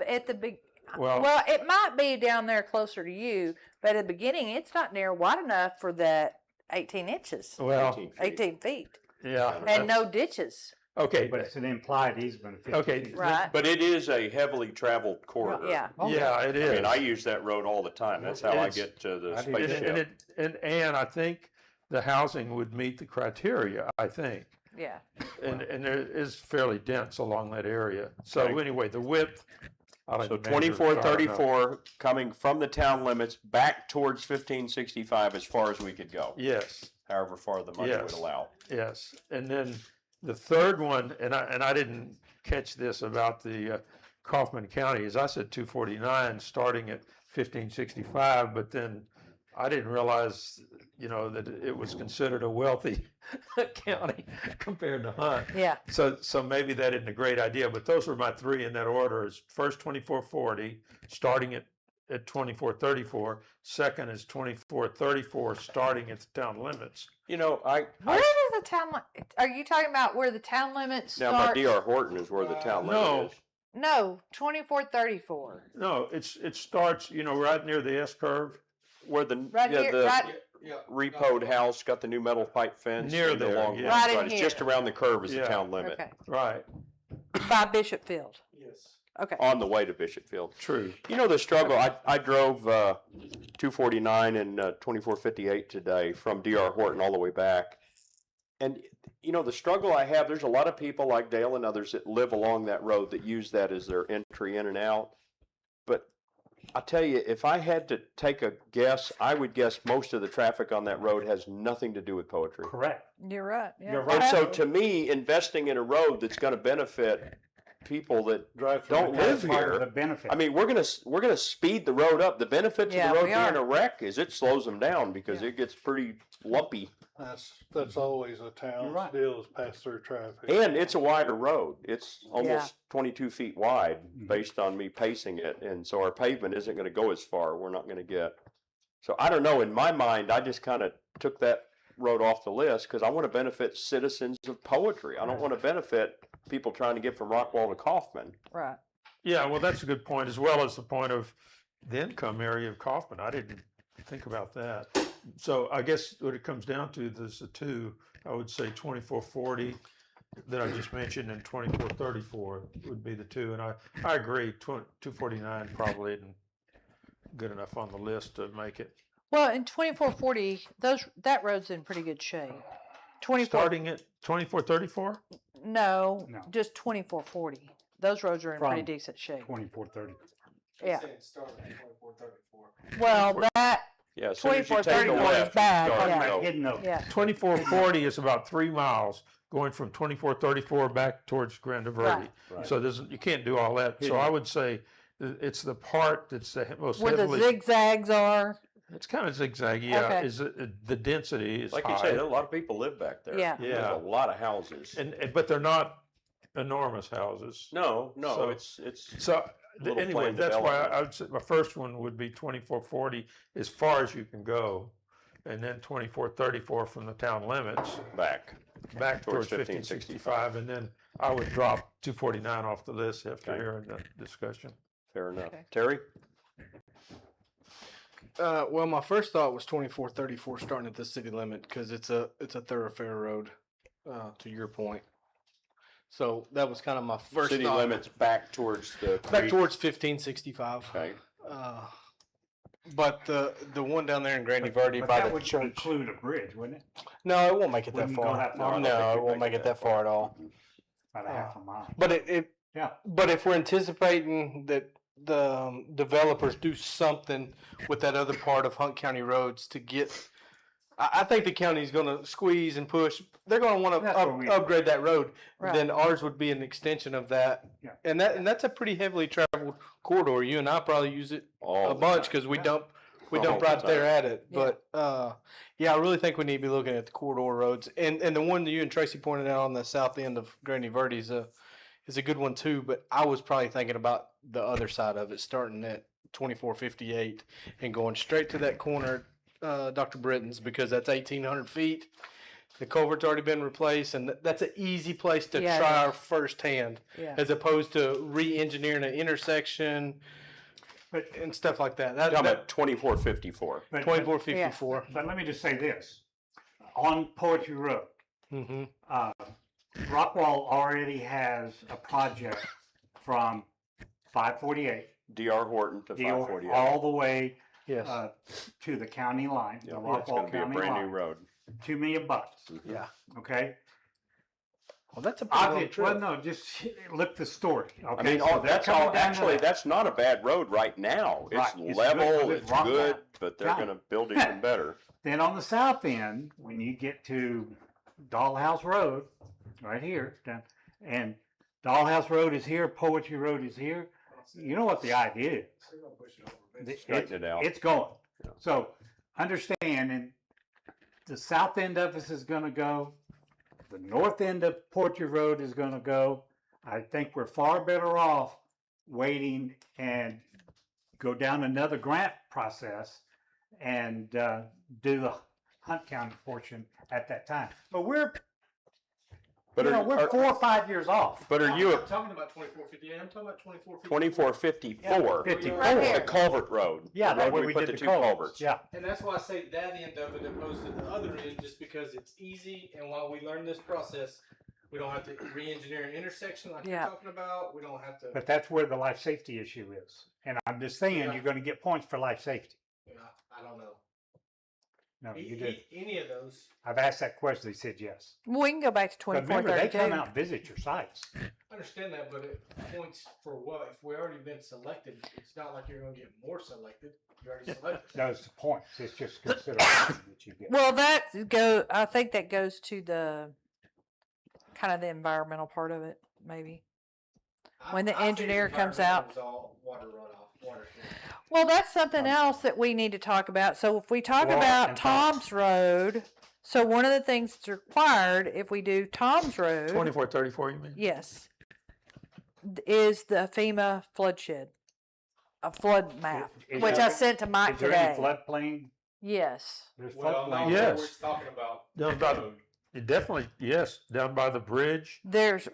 at the big, Well- well, it might be down there closer to you, but at the beginning, it's not near wide enough for that 18 inches, Well, 18 feet. 18 feet, yeah. and no ditches. Okay, But it's an implied easement of 50 Okay, feet. Right. But it is a heavily traveled corridor. Yeah. yeah, it I is. mean, I use that road all the time. That's how I It's- get to the I do too. spaceship. And I think the housing would meet the criteria, I think. Yeah. And there is fairly dense along that area. So Okay. anyway, the width. I So didn't measure it, so I don't know. 2434 coming from the town limits back towards 1565 as far as we could go, Yes, however far the money would Yes. allow. yes. And then the third one, and I didn't catch this about the Kaufman County, is I said 249 starting at 1565, but then I didn't realize, that it was considered a wealthy county compared to Hunt. Yeah. So maybe that isn't a great idea, but those were my three in that order. Is first 2440, starting at 2434. Second is 2434, starting at the town limits. You know, Where does the town, are you talking about where the town limits down by start? D.R. Horton is where the town No. limit is. No, 2434. No, it starts, right near the S curve. Where the, Right yeah, here, the right, repoed house got the new metal pipe fence. Near and the there, long yeah. fence, Right in It's just here. around the curve is the Yeah. town limit. okay. Right, By Bishop Field. Yes. Okay. On the way to Bishop Field. true. You know the struggle. I drove 249 and 2458 today from D.R. Horton all the way back, and the struggle I have. There's a lot of people like Dale and others that live along that road that use that as their entry in and out. But I tell you, if I had to take a guess, I would guess most of the traffic on that road has nothing to do with poetry. Correct. You're right. Yeah. You're right. And so, to me, investing in a road that's going to benefit people that Drive don't from live That's part of here. the benefit. I mean, we're gonna speed the road up. The benefit to Yeah, the road we being are. a wreck is it slows them down because Yeah. it gets pretty lumpy, That's always a town You're right. deal is pass through traffic. and it's a wider road. It's almost Yeah. 22 feet wide Mhm. based on me pacing it, and so our pavement isn't going to go as far. We're not going to get. So I don't know. In my mind, I just kind of took that road off the list because I want to benefit citizens of poetry. I don't want to benefit people trying to get from Rockwall to Kaufman. Right. Yeah, well, that's a good point, as well as the point of the income area of Kaufman. I didn't think about that. So I guess what it comes down to, there's the two, I would say 2440 that I just mentioned and 2434 would be the two. And I agree, 249 probably isn't good enough on the list to make it. Well, in 2440, that road's in pretty good shape. 24. Starting at 2434? No, No. just 2440. Those roads are in pretty From decent shape. 2430. Yeah. Start at 2434. Well, that Yeah, as soon as you take a 2434 is left, you bad, start to yeah. go. Hidden though. yeah. 2440 is about 3 miles going from 2434 back towards Grand Verde. Right. Right. So you can't do all that. So I would say it's the part that's the most Where the heavily, zigzags are. it's kind of zigzaggy. Yeah, Okay. is the density is Like high. you say, a lot of people live back there. Yeah. There's a lot of houses. but they're not enormous houses. No, So- it's So Little anyway, planned that's why development. I would say my first one would be 2440 as far as you can go, and then 2434 from the town limits back. back Towards towards 1565, and then I would drop 249 off the list after Okay. hearing the discussion. Fair enough. Okay. Terry? Well, my first thought was 2434 starting at the city limit because it's a thoroughfare road. To your point, so that was kind of my first City thought. limits back towards the back creek. towards 1565. Okay. But the one down there in Granny Verde But by that the would church. include a bridge, wouldn't it? No, it won't make it that Wouldn't go far. that far? No, I don't think it you'd won't make it that far at all. About a half a mile. But it Yeah. but if we're anticipating that the developers do something with that other part of Hunt County roads to get I think the county's gonna squeeze and push. They're gonna wanna That's what we- upgrade that road. Right. Then ours would be an extension of that. Yeah. And that's a pretty heavily traveled corridor. You and I probably use it All a the bunch time. because we Yeah. dump All right the there time. at it. Yeah. But yeah, I really think we need to be looking at the corridor roads. And the one that you and Tracy pointed out on the south end of Granny Verde is a good one too. But I was probably thinking about the other side of it, starting at 2458 and going straight to that corner, Dr. Britton's, because that's 1,800 feet. The culvert's already been replaced, and that's an easy place to Yeah, it try is. our firsthand, Yeah. as opposed to re-engineering an intersection But, and stuff like that. Talking That about 2454. but, 2454. but let me just say this. On Poetry Road, Mm-hmm. Rockwall already has a project from 548 DR Horton to deal 548. all the way Yes. to the county line, the Yeah, it's Rockwall gonna be a County brand new line. road. $2 million, Yeah. okay? Well, that's a pretty long Obvious, well, trip. no, just look the story, okay? I mean, So all, they're that's coming all, down to actually, that. that's not a bad road right now. It's Right, it's good, level, it's it's rock good, down. but they're Yeah. gonna build even better. Then on the south end, when you get to Dollhouse Road, right here, and Dollhouse Road is here, Poetry Road is here, you know what the idea is? Straighten it out. It's going. Yeah. So understand, and the south end of us is gonna go, the north end of Poetry Road is gonna go. I think we're far better off waiting and go down another grant process and do the Hunt County portion at that time. But we're, But you know, are, we're 4 or 5 years off. but are you I'm at talking about 2458. I'm talking about 2458. 2454? 54. Right here. The culvert road. Yeah, the that's road where we we put did the the two culverts. culverts. Yeah. And that's why I say that end of it opposed to the other end, just because it's easy. And while we learn this process, we don't have to re-engineer an intersection like Yeah. you're talking about. We don't have to. But that's where the life safety issue is. And I'm just saying, Yeah. you're gonna get points for life safety. You know, I don't know. No, you did. Any of those. I've asked that question, they said yes. We can go back to But remember, they come 2432. out and visit your sites. I understand that, but it points for what? If we already been selected, it's not like you're going to get more selected. You already selected. Those points, it's just consideration that you get. Well, I think that goes to the kind of the environmental part of it, maybe. When the I think engineer comes out- environmental is all water runoff, water. Well, that's something else that we need to talk about. So if we talk Well, about and Tom's Road, so one of the things that's required if we do Tom's Road, 2434, you mean? yes, is the FEMA floodshed, a flood map, Is which there- I sent to Mike Is there any today. floodplain? Yes. There's Well, no, floodplain. Yes. we're talking about. Down by the, definitely, yes, down by the bridge. There's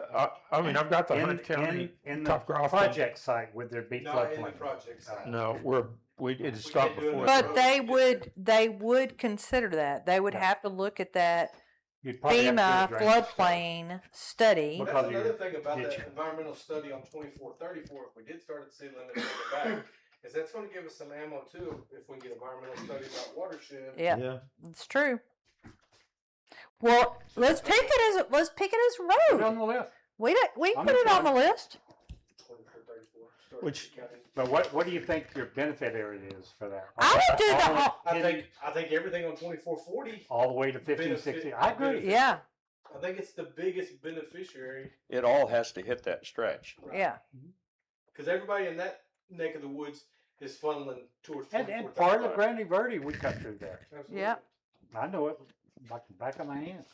I mean, I've got the In, Hunt County. in the topographical- project site, would there be Not in the floodplain? project site. No, it We stopped can't do it before. in that. the But road. they would consider that. They would Yeah. have to look at that You'd probably have to do FEMA a drainage study. floodplain study. Because That's of another your thing about ditch. that environmental study on 2434. If we did start at city limit and go back, is that's going to give us some ammo too if we get environmental study about watershed. Yeah, Yeah, it's true. Well, let's pick it as Put it road. on the list. We I'm put it on the fine. list. 2434. start Which- with the county. But what do you think your benefit area is for that? I would do the All whole- I think everything on 2440. all the way to 15, 16. I agree. Yeah, I think it's the biggest beneficiary It all has to hit that stretch. yeah. because everybody in that neck of the woods is funneling towards. And 2435. part of Granny Verde, we cut through there. Absolutely. Yeah. I know it like the back of my hand.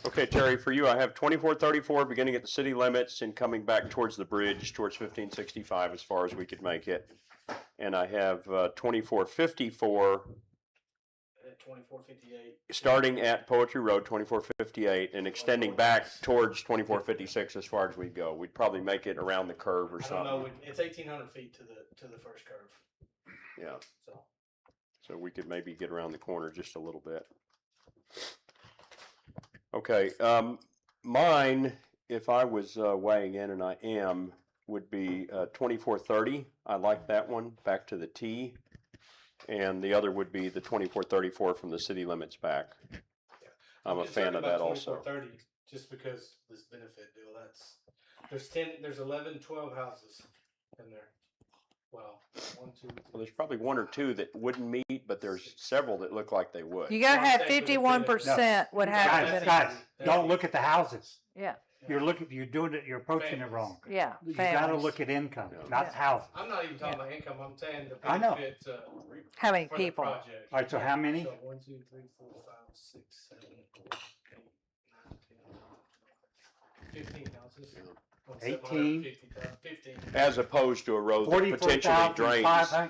Okay, Terry, for you, I have 2434 beginning at the city limits and coming back towards the bridge, towards 1565 as far as we could make it. And I have 2454 At 2458. starting at Poetry Road, 2458, and extending back towards 2456 as far as we go. We'd probably make it around the curve or I don't know. something. It's 1,800 feet to the first curve. Yeah, So so we could maybe get around the corner just a little bit. Okay, mine, if I was weighing in, and I am, would be 2430. I like that one, back to the T. And the other would be the 2434 from the city limits back. I'm a fan of that also. 2430, just because this benefit deal. There's 11, 12 houses in there. Well, 1, 2, 3. Well, there's probably one or two that wouldn't meet, but there's several that look like they would. You gotta I'm have saying for the 51% would have to Guys, be. guys, don't look at the houses. Yeah, You're doing it, you're approaching it wrong. yeah. You gotta families. look at income, Yeah. not Yeah. houses. I'm not even talking about income, I'm saying the I know. benefit, How many for the people? project. All right, so how many? So 1, 2, 3, 4, 5, 6, 7, 8, 9, 10, 15 houses. On 18. 15. As opposed to a road that potentially drains.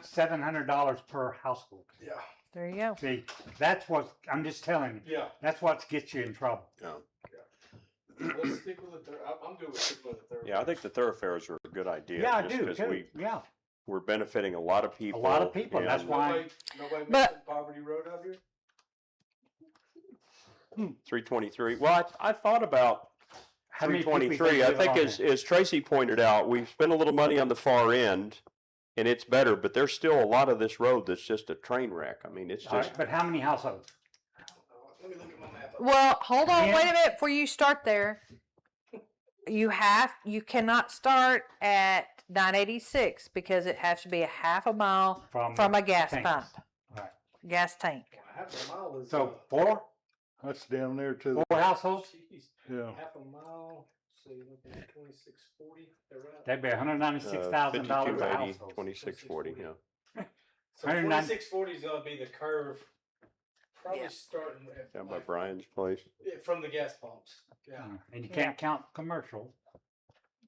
$700 per household. There you go. See, that's what, I'm just telling you, Yeah, that's what gets you in trouble. let's stick with the I'm good with sticking with the third. Yeah, I think the thoroughfares are a good idea. Yeah, I just do, 'cause too. Yeah, we're benefiting a lot of people. lot of people, and that's and why- Nobody But- mentioned Poverty Road out here? 323, well, I thought about how many people you 323. I live think on there? as Tracy pointed out, we've spent a little money on the far end and it's better, but there's still a lot of this road that's just a train wreck. I mean, it's All just, right, but how many households? Let me look at my map. Well, hold on, Yeah. wait a minute before you start there. You cannot start at 986 because it has to be a half a mile from a gas tank. pump, All right. gas tank. Half a mile is. So four That's down there to the, households, Jeez, yeah. half a mile, so you're looking at 2640, they're right. that'd be $196,000 a 5280, household. 2640, yeah. So 109 2640 is gonna be the curve, probably Yeah. starting at, Down by Brian's place. from the gas pumps. Yeah. And you can't count commercial,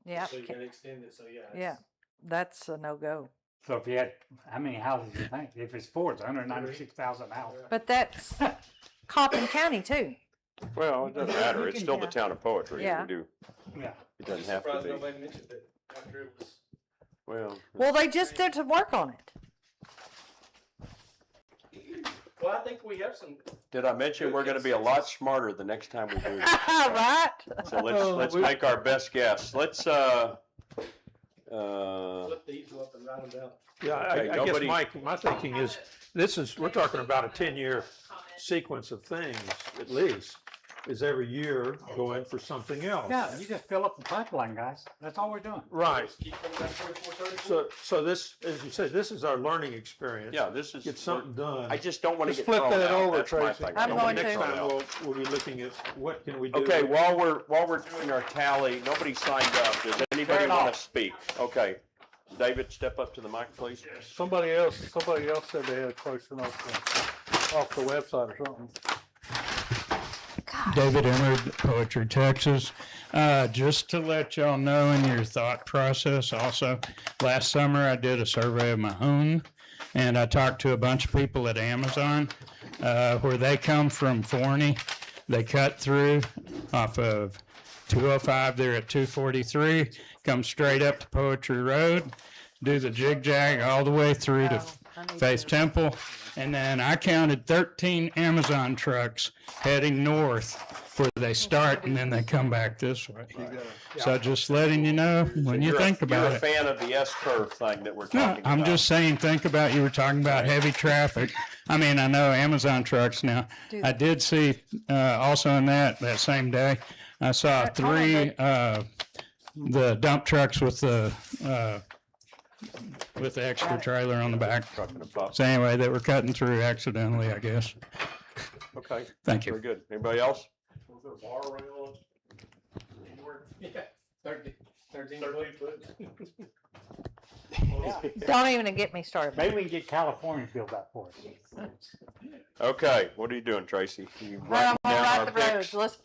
Yeah, So you can extend it, so yeah. yeah, that's a no-go. so if you had, how many houses do you think? If it's four, it's 196,000 houses. But that's Coppin County too. Well, it doesn't matter. You It's can still the count. town of Poetry. Yeah. We do, Yeah, it doesn't I'm have to surprised be. nobody mentioned it after it was. Well, Well, they just did some work on it. Well, I think we have some. did I mention we're gonna be a lot smarter the next time we do this? Right? So let's make our best guess. Let's, Flip these up and write them down. Yeah, Okay, I guess nobody- my thinking is, we're talking about a 10-year sequence of things, at least, is every year going for something else. yeah, you just fill up the pipeline, guys. That's all we're doing. Right. Keep coming back 2434. So this, as you said, this is our learning experience. yeah, this is. Get something done. I just don't wanna Just get flip thrown that out. over, That's my Tracy. thing. I'm I don't wanna going get Next thrown time, out. we'll be looking at what can we do. Okay, while we're doing our tally, nobody signed up. Does anybody Turn it wanna off. speak? Okay. David, step up to the mic, please. somebody else said they had a question off the website or something. David Emmerd, Poetry, Texas. Just to let y'all know in your thought process also, last summer I did a survey of my own and I talked to a bunch of people at Amazon where they come from Forney. They cut through off of 205 there at 243, come straight up to Poetry Road, do the jig jag all the way through to Faith Temple. And then I counted 13 Amazon trucks heading north where they start and then they come back this way. So just letting you know when you You're think you're about a it. fan of the S-curve thing that we're No, talking about. I'm just saying, think about, you were talking about heavy traffic. I mean, I know Amazon trucks now. I did see, also in that same day, I saw three, the dump trucks with the extra trailer on the back. Trucking a pup. So anyway, they were cutting through accidentally, I guess. Okay, Thank you. very good. Anybody else? Was there a bar rail? Yeah, 13 foot. Don't even get me started. Maybe we can get California built out for us. Okay, what are you doing, Tracy? You Right, writing I'm gonna down our write the roads. picks? Let's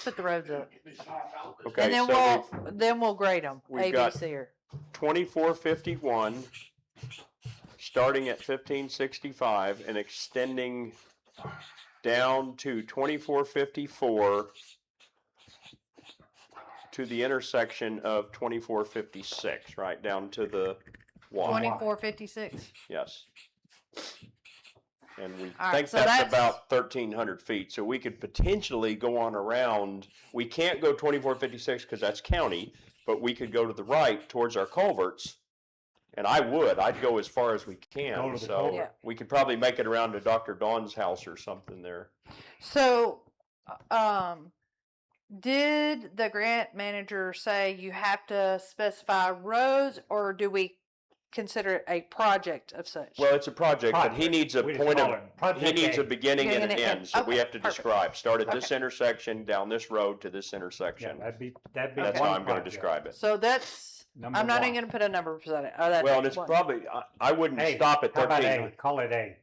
put the roads up. Okay, And then so we'll grade them, we've A, B, got- C, or. 2451, starting at 1565 and extending down to 2454 to the intersection of 2456, right down to the Y. 2456. Yes. And we All right, think so that's that's- about 1,300 feet, so we could potentially go on around, we can't go 2456 because that's county, but we could go to the right towards our culverts. And I'd go as far as we Go can, to the so culvert. Yeah. we could probably make it around to Dr. Dawn's house or something there. So, did the grant manager say you have to specify roads, or do we consider it a project of such? Well, it's a project, but he Project. needs a We just point call of, it Project he needs A. a beginning and an Beginning and end, so we okay, have to perfect. describe, start at this Okay. intersection, down this road to this Yeah, intersection. that'd be That's one how I'm gonna project. describe it. So that's, Number I'm not one. even gonna put a number beside it. Oh, that's Well, and it's one. probably, I wouldn't A. stop at How about 13. A? Call it A.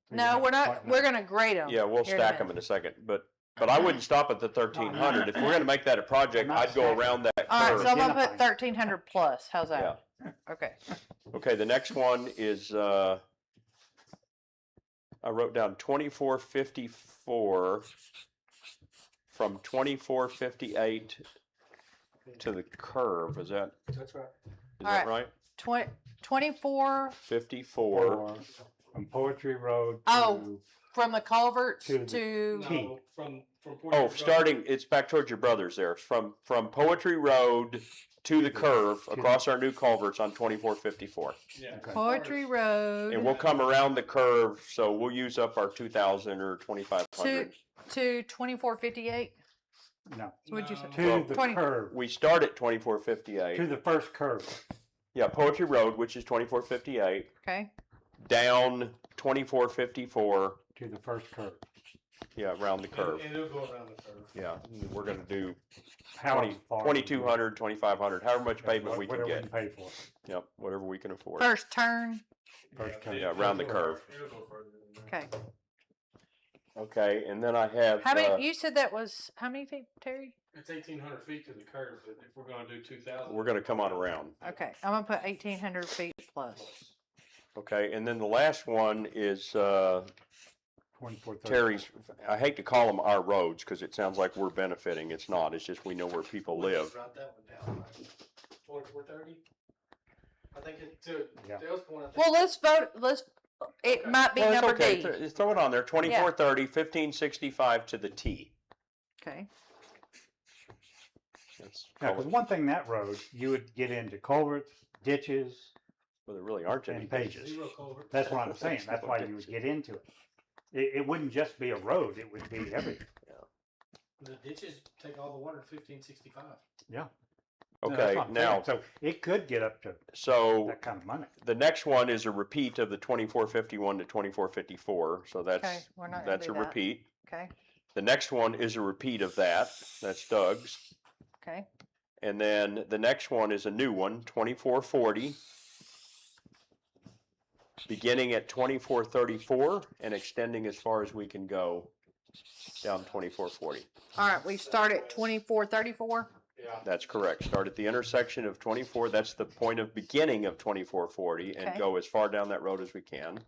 No, we're not, we're gonna grade them. Yeah, we'll stack them in a second, but I wouldn't stop at the 1300. If we're gonna make that a project, I'm not I'd go stacking. around that All right, so curve. I'm gonna put Identifying. 1,300 plus. How's that? Okay. Okay, the next one is, I wrote down 2454 from 2458 to the curve. Is that, That's right. is All that right. right? 24 54. From Poetry Road Oh. to, from the culverts To the- to, T. From Oh, starting, it's back towards your brothers there. From Poetry Road to the curve across our new culverts on 2454. Yeah. Okay. Poetry Road And we'll come around the curve, so we'll use up our 2,000 or 2,500. to 2458. no, What'd you say? to the 20. curve, We start at to 2458. the first curve. Yeah, Poetry Road, which is 2458, Okay. down 2454, To the first curve. yeah, around the curve. And it'll go around the curve. Yeah, and we're gonna do How 20 far? 2,200, 2,500, however much pavement we can Whatever get. can pay for. Yep, whatever we can afford. First turn. First curve. Yeah, around the curve. It'll go further than that. Okay. Okay, and then I have, How many, you said that was, how many feet, Terry? It's 1,800 feet to the curve, but if we're gonna do 2,000. we're gonna come on around. Okay, I'm gonna put 1,800 feet plus. Okay, and then the last one is, 2430. Terry's, I hate to call them our roads, cause it sounds like we're benefiting. It's not, it's just we know where people live. Write that one down, right? 2430? I think it, to Yeah. Dale's point, I think. Well, let's vote, it Okay. might be Well, it's number okay. D. Throw it on there, 2430, 1565 to the T. Okay, That's Yeah, call because it- one thing, that road, you would get into culverts, ditches, well, there really aren't any and pages. Zero culvert. That's what I'm saying. That's why you would get into it. It wouldn't just be a road, it would be everything. The ditches take all the water to 1565. Yeah. Okay, That's what I'm now, saying. So it could get up to so that kind of money. the next one is a repeat of the 2451 to 2454, so okay, that's, we're not gonna that's do a that. repeat. Okay, The next one is a repeat of that, that's Doug's. okay, And then the next one is a new one, 2440, beginning at 2434 and extending as far as we can go down 2440. all right, we start at 2434. Yeah. That's correct. Start at the intersection of 24, that's the point of beginning of 2440, and Okay. go as far down that road as we can.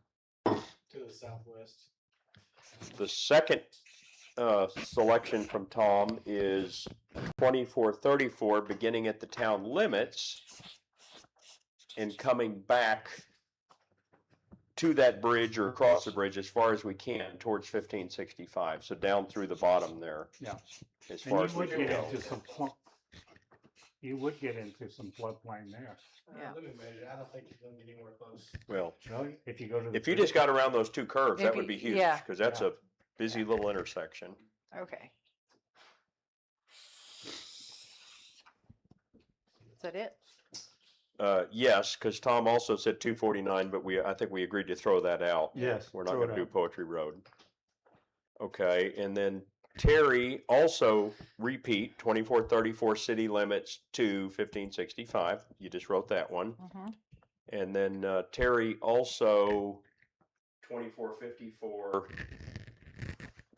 To the southwest. The second selection from Tom is 2434, beginning at the town limits and coming back to that bridge or across the bridge as far as we can towards 1565. So down through the bottom there. Yeah. As far And as you we would can get go. into some, you would get into some floodplain there. Yeah. Let me measure. I don't think you're gonna get anywhere close. Well, Really? If you go to the. if you just got around those two curves, If that you- would be huge, yeah. because that's Yeah. a busy little intersection. Okay. Is that it? Yes, because Tom also said 249, but I think we agreed to throw that out. Yes. We're not throw it gonna do out. Poetry Road. Okay, and then Terry also repeat 2434 city limits to 1565. You just wrote that one. Mm-hmm. And then Terry also 2454,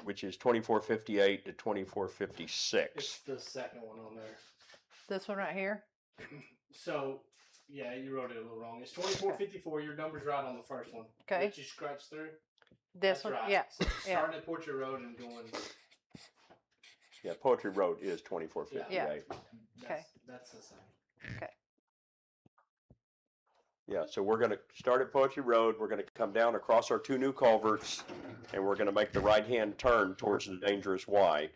which is 2458 to 2456. It's the second one on there. This one right here? So, yeah, you wrote it a little wrong. It's 2454. Your number's right on the first one. Okay. What you scratched through. This That's one, right. yeah, So yeah. starting at Portrait Road and going. Yeah, Poetry Road is 2458. Okay. That's the same. Yeah, so we're gonna start at Poetry Road, we're gonna come down across our two new culverts, and we're gonna make the right-hand turn towards the dangerous Y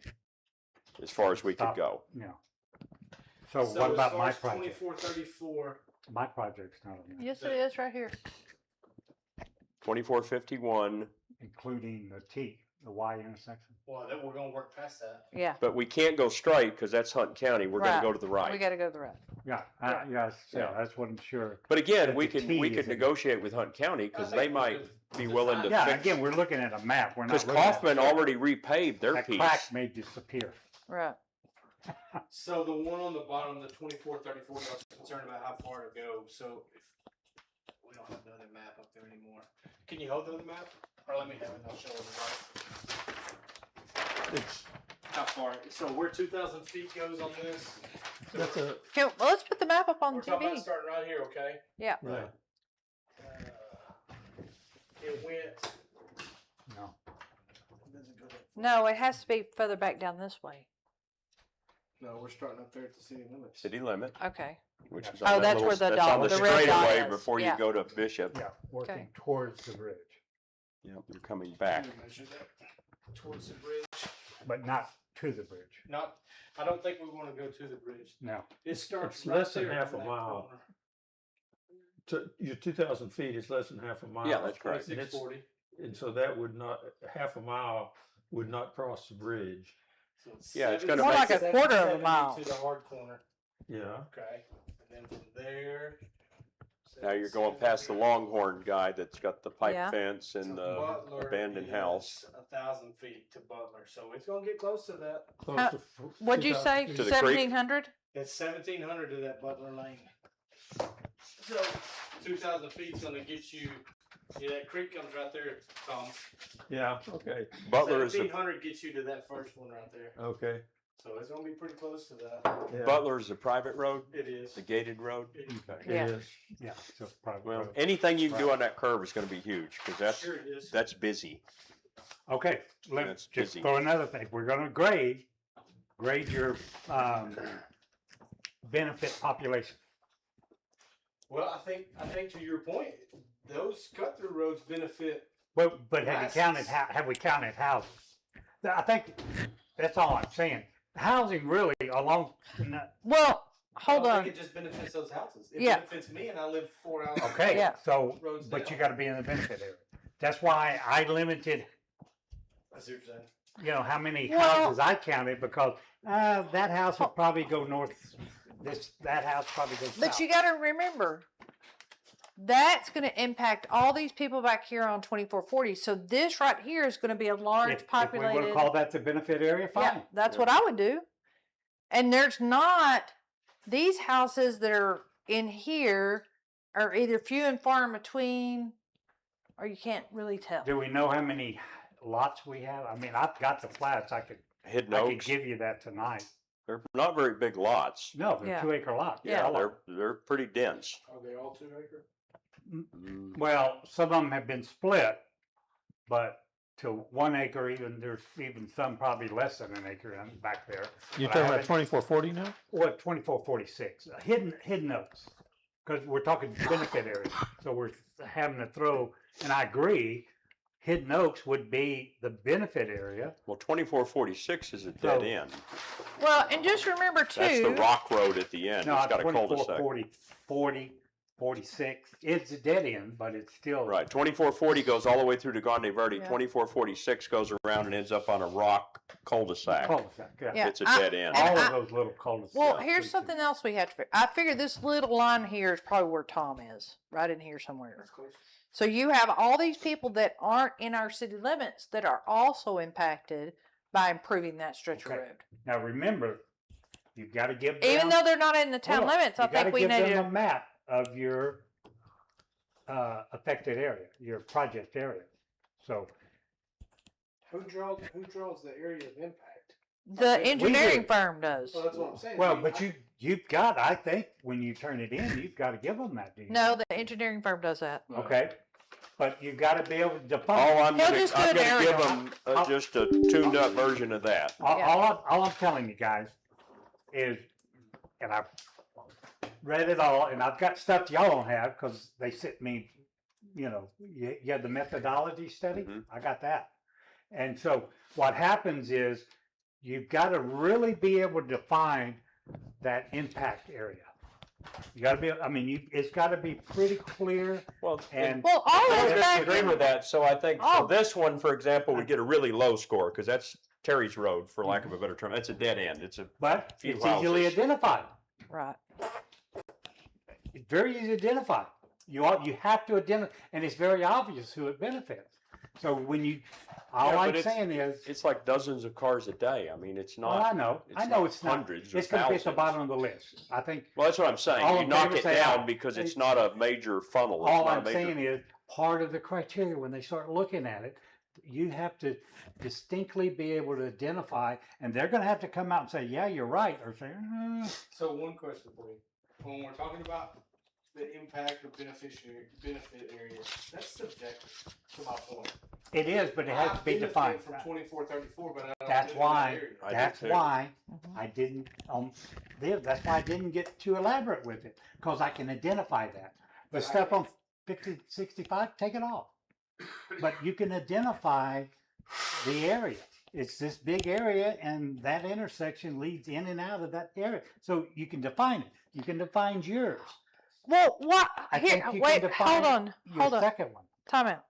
as far as we could Stop. go. Yeah. So what about my as far as project? 2434. My project's not on there, Yes, it is right here. 2451, including the T. the Y intersection. Well, then we're gonna work past that. Yeah, But we can't go straight because that's Hunt County. We're gonna Right. go to the we right. gotta go to the right. Yeah, Yeah. yes, Yeah. that's what I'm sure. But again, But we the could, T we could is in- negotiate with Hunt County because they might be willing to Yeah, fix. again, we're looking at a map. We're not. Because looking at- Kaufman already repaved their That piece. crack may disappear. Right. So the one on the bottom, the 2434, I was concerned about how far to go. So if we don't have the other map up there anymore, can you hold the other map, or let me have it? I'll show everybody It's, how far. So where 2,000 feet goes on this. that's a, Okay, well, let's put the map up on We're talking about TV. starting right here, okay? Yeah. right. It went. No. It doesn't go that far. No, it has to be further back down this way. No, we're starting up there at the city limits. City limit, Okay. which is Oh, on that that's little, where the that's on dot- the the red dot straightaway is. before you Yeah. go to Bishop. Yeah, working Okay. towards the bridge, Yep, you're coming back. Let me measure that towards the bridge. but not to the bridge. Not. I don't think we want to go to the bridge. No. It starts It's right less than there half on a that mile. corner. Your 2,000 feet is less than half a mile. Yeah, that's correct. And it's- 640. And so that would not, half a mile would not cross the bridge. So it's Yeah, it's 7, gonna More make like a it- quarter of a 70 mile. to the hard corner. Yeah. Okay, and then from there. Now you're going past the Longhorn guy that's got the pipe Yeah. fence to and the Butler abandoned is house. 1,000 feet to Butler, so it's gonna get close to that. Close How- to What'd you 2,000 say? feet. To the creek? 1,700? It's 1,700 to that Butler Lane. So 2,000 feet's gonna get you. Yeah, that creek comes right there, Tom. Yeah, okay, Butler is, 1,700 gets you to that first one right there, okay. so it's gonna be pretty close to that. Yeah, Butler is a private road, It is. the gated road. It Okay. Yeah. It is. Yeah, so probably. Well, anything you can do on that curve is gonna be huge because Sure it is. that's busy. Okay, That's let's just busy. throw another thing. We're gonna grade your, benefit population. Well, I think to your point, those cut-through roads benefit. Well, but have you Masses. counted, have we counted houses? I think that's all I'm saying. Housing really along, Well, hold I on. think it just benefits those houses. It Yeah. benefits me, and I live 4 hours. okay, Yeah. so, Roads but down. you gotta be in the benefit area. That's why I limited, I see what you're saying. you know, how many Well- houses I counted because, that house would probably go north, that house probably goes south. But you got to remember, that's going to impact all these people back here on 2440. So this right here is going to be a large If we populated. wanna call that the benefit area, Yeah, fine. that's what I would do. And there's not these houses that are in here are either few and far in between, or you can't really tell. Do we know how many lots we have? I mean, I've got the flats. I could Hidden Oaks, give you that tonight. they're not very big lots. No, they're Yeah. 2 acre lots. Yeah. All of They're pretty dense. Are they all 2 acre? Mm, Well, some of them have been split, but to 1 acre, there's even some probably less than an acre back there. You're But I talking about haven't- 2440 now? Or 2446, hidden oaks, because we're talking benefit areas. So we're having to throw, and I agree, hidden oaks would be the benefit area. Well, 2446 is a dead So- end. Well, and just remember That's the too. rock road at the end. No, It's got a 24, cul-de-sac. 40, 46, it's a dead end, but it's still. Right, 2440 goes all the way through to Grande Verde. Yeah. 2446 goes around and ends up on a rock cul-de-sac. Cul-de-sac, yeah. Yeah, It's a I- dead end. and All I- of those little cul-de-sacs. Well, here's something else we have to figure. I figure this little line here is probably where Tom is, right in here somewhere. That's close. So you have all these people that aren't in our city limits that are also impacted by improving that stretch of Okay. road. Now, remember, you've got to give them. Even though they're not in the town Hold on. limits, I You gotta think we give need them to. a map of your affected area, your project area. So Who draws the area of impact? The engineering do. firm does. Well, that's what I'm saying. well, but you've got. I think when you turn it in, you've got to give them that. Do you? No, the engineering firm does that. Okay, but you've got to be able to define. Oh, I'm He'll gonna, just do I'm an gonna give aerial. them just a tuned up version of that. All I'm telling you guys is, and I've read it all, and I've got stuff y'all don't have because they sent me, you have the methodology study. Mhm. I got that. And so what happens is you've got to really be able to define that impact area. You gotta be, I mean, it's gotta be pretty clear Well, and. Well, all I this back disagree in, with that, so I think for Oh. this one, for example, we get a really low score, because that's Terry's Road, for lack of a better term, it's a dead end, it's a, But Few it's easily houses. identified. right. It's very easy to identify. You have to identify, and it's very obvious who it benefits. So when you, all Yeah, but I'm it's- saying is, it's like dozens of cars a day, I mean, it's well, I not, know not it's not. hundreds or It's gonna be at the thousands. bottom of the list. I think Well, that's what I'm saying, All you in knock favor it say down aye. because it's not a major funnel. It's all not a I'm major- saying is, part of the criteria, when they start looking at it, you have to distinctly be able to identify, and they're gonna have to come out and say, yeah, you're right, or say, So one question for you. When we're talking about the impact of benefit area, that's subjective to my point. it is, but it has to be I benefit defined. from 2434, but I don't That's live in that why, area. I do that's too. why Mhm. I didn't, that's why I didn't get too elaborate with it, cause I can identify that. The But I stuff can- on 50, 65, take it off. But you can identify the area. It's this big area and that intersection leads in and out of that area. So you can define it. You can define yours. Well, what, I here, think you can wait, define hold on, Your hold on, second one. time out.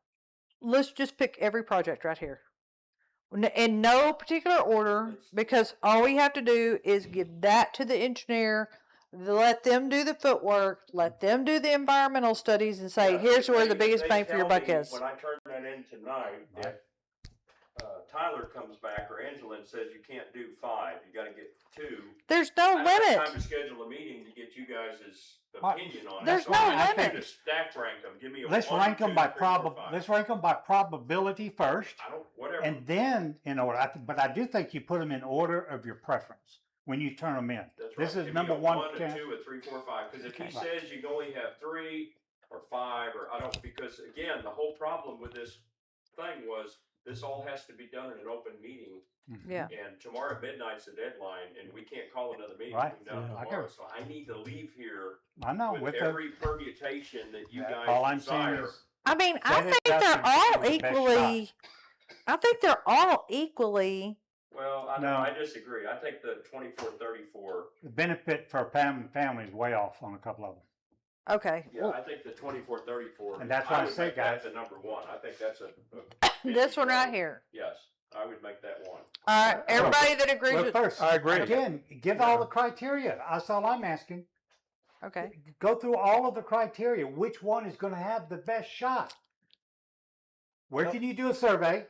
Let's just pick every project right here. In no particular order, because all we have to do is give that to the engineer, let them do the footwork, let them do the environmental studies and say, Yeah, here's if where they- the biggest if they bang for your tell buck me is. When I turn that in tonight, if Tyler comes back or Angela and says you can't do 5, you gotta get 2. There's I no don't have limit. time to schedule a meeting to get you guys' What? opinion on it. There's So no I have to limit. just stack rank them, give me a Let's 1, rank 2, them by 3, 4, 5. let's rank them by probability first. I don't, whatever. And then in order, but I do think you put them in order of your preference when you turn them in. That's This right. is Give number me a 1. 1, a 2, a 3, 4, 5. Because if he Okay. says you can only have 3 or 5, or I don't, because again, the whole problem with this thing was this all has to be done in an open meeting. Yeah. And tomorrow at midnight's the deadline, and we can't call another meeting Right. between now and Yeah, I tomorrow. get it. So I need to leave here I know, with with the, every permutation that you all I'm guys saying desire. is, I mean, I Set it think up they're and all give it the best equally, I think they're all equally, Well, No. I disagree. I think the 2434. the benefit for family is way off on a couple of them. okay. Yeah, I think the 2434. And that's why I would say, make that guys- the number 1. I think that's a This one right road. here. Yes, I would make that 1. All right, everybody that agrees Well, with, first, I agree. again, give all the criteria. That's all I'm asking. okay. Go through all of the criteria. Which one is going to have the best shot? Where Yep. can you do a survey?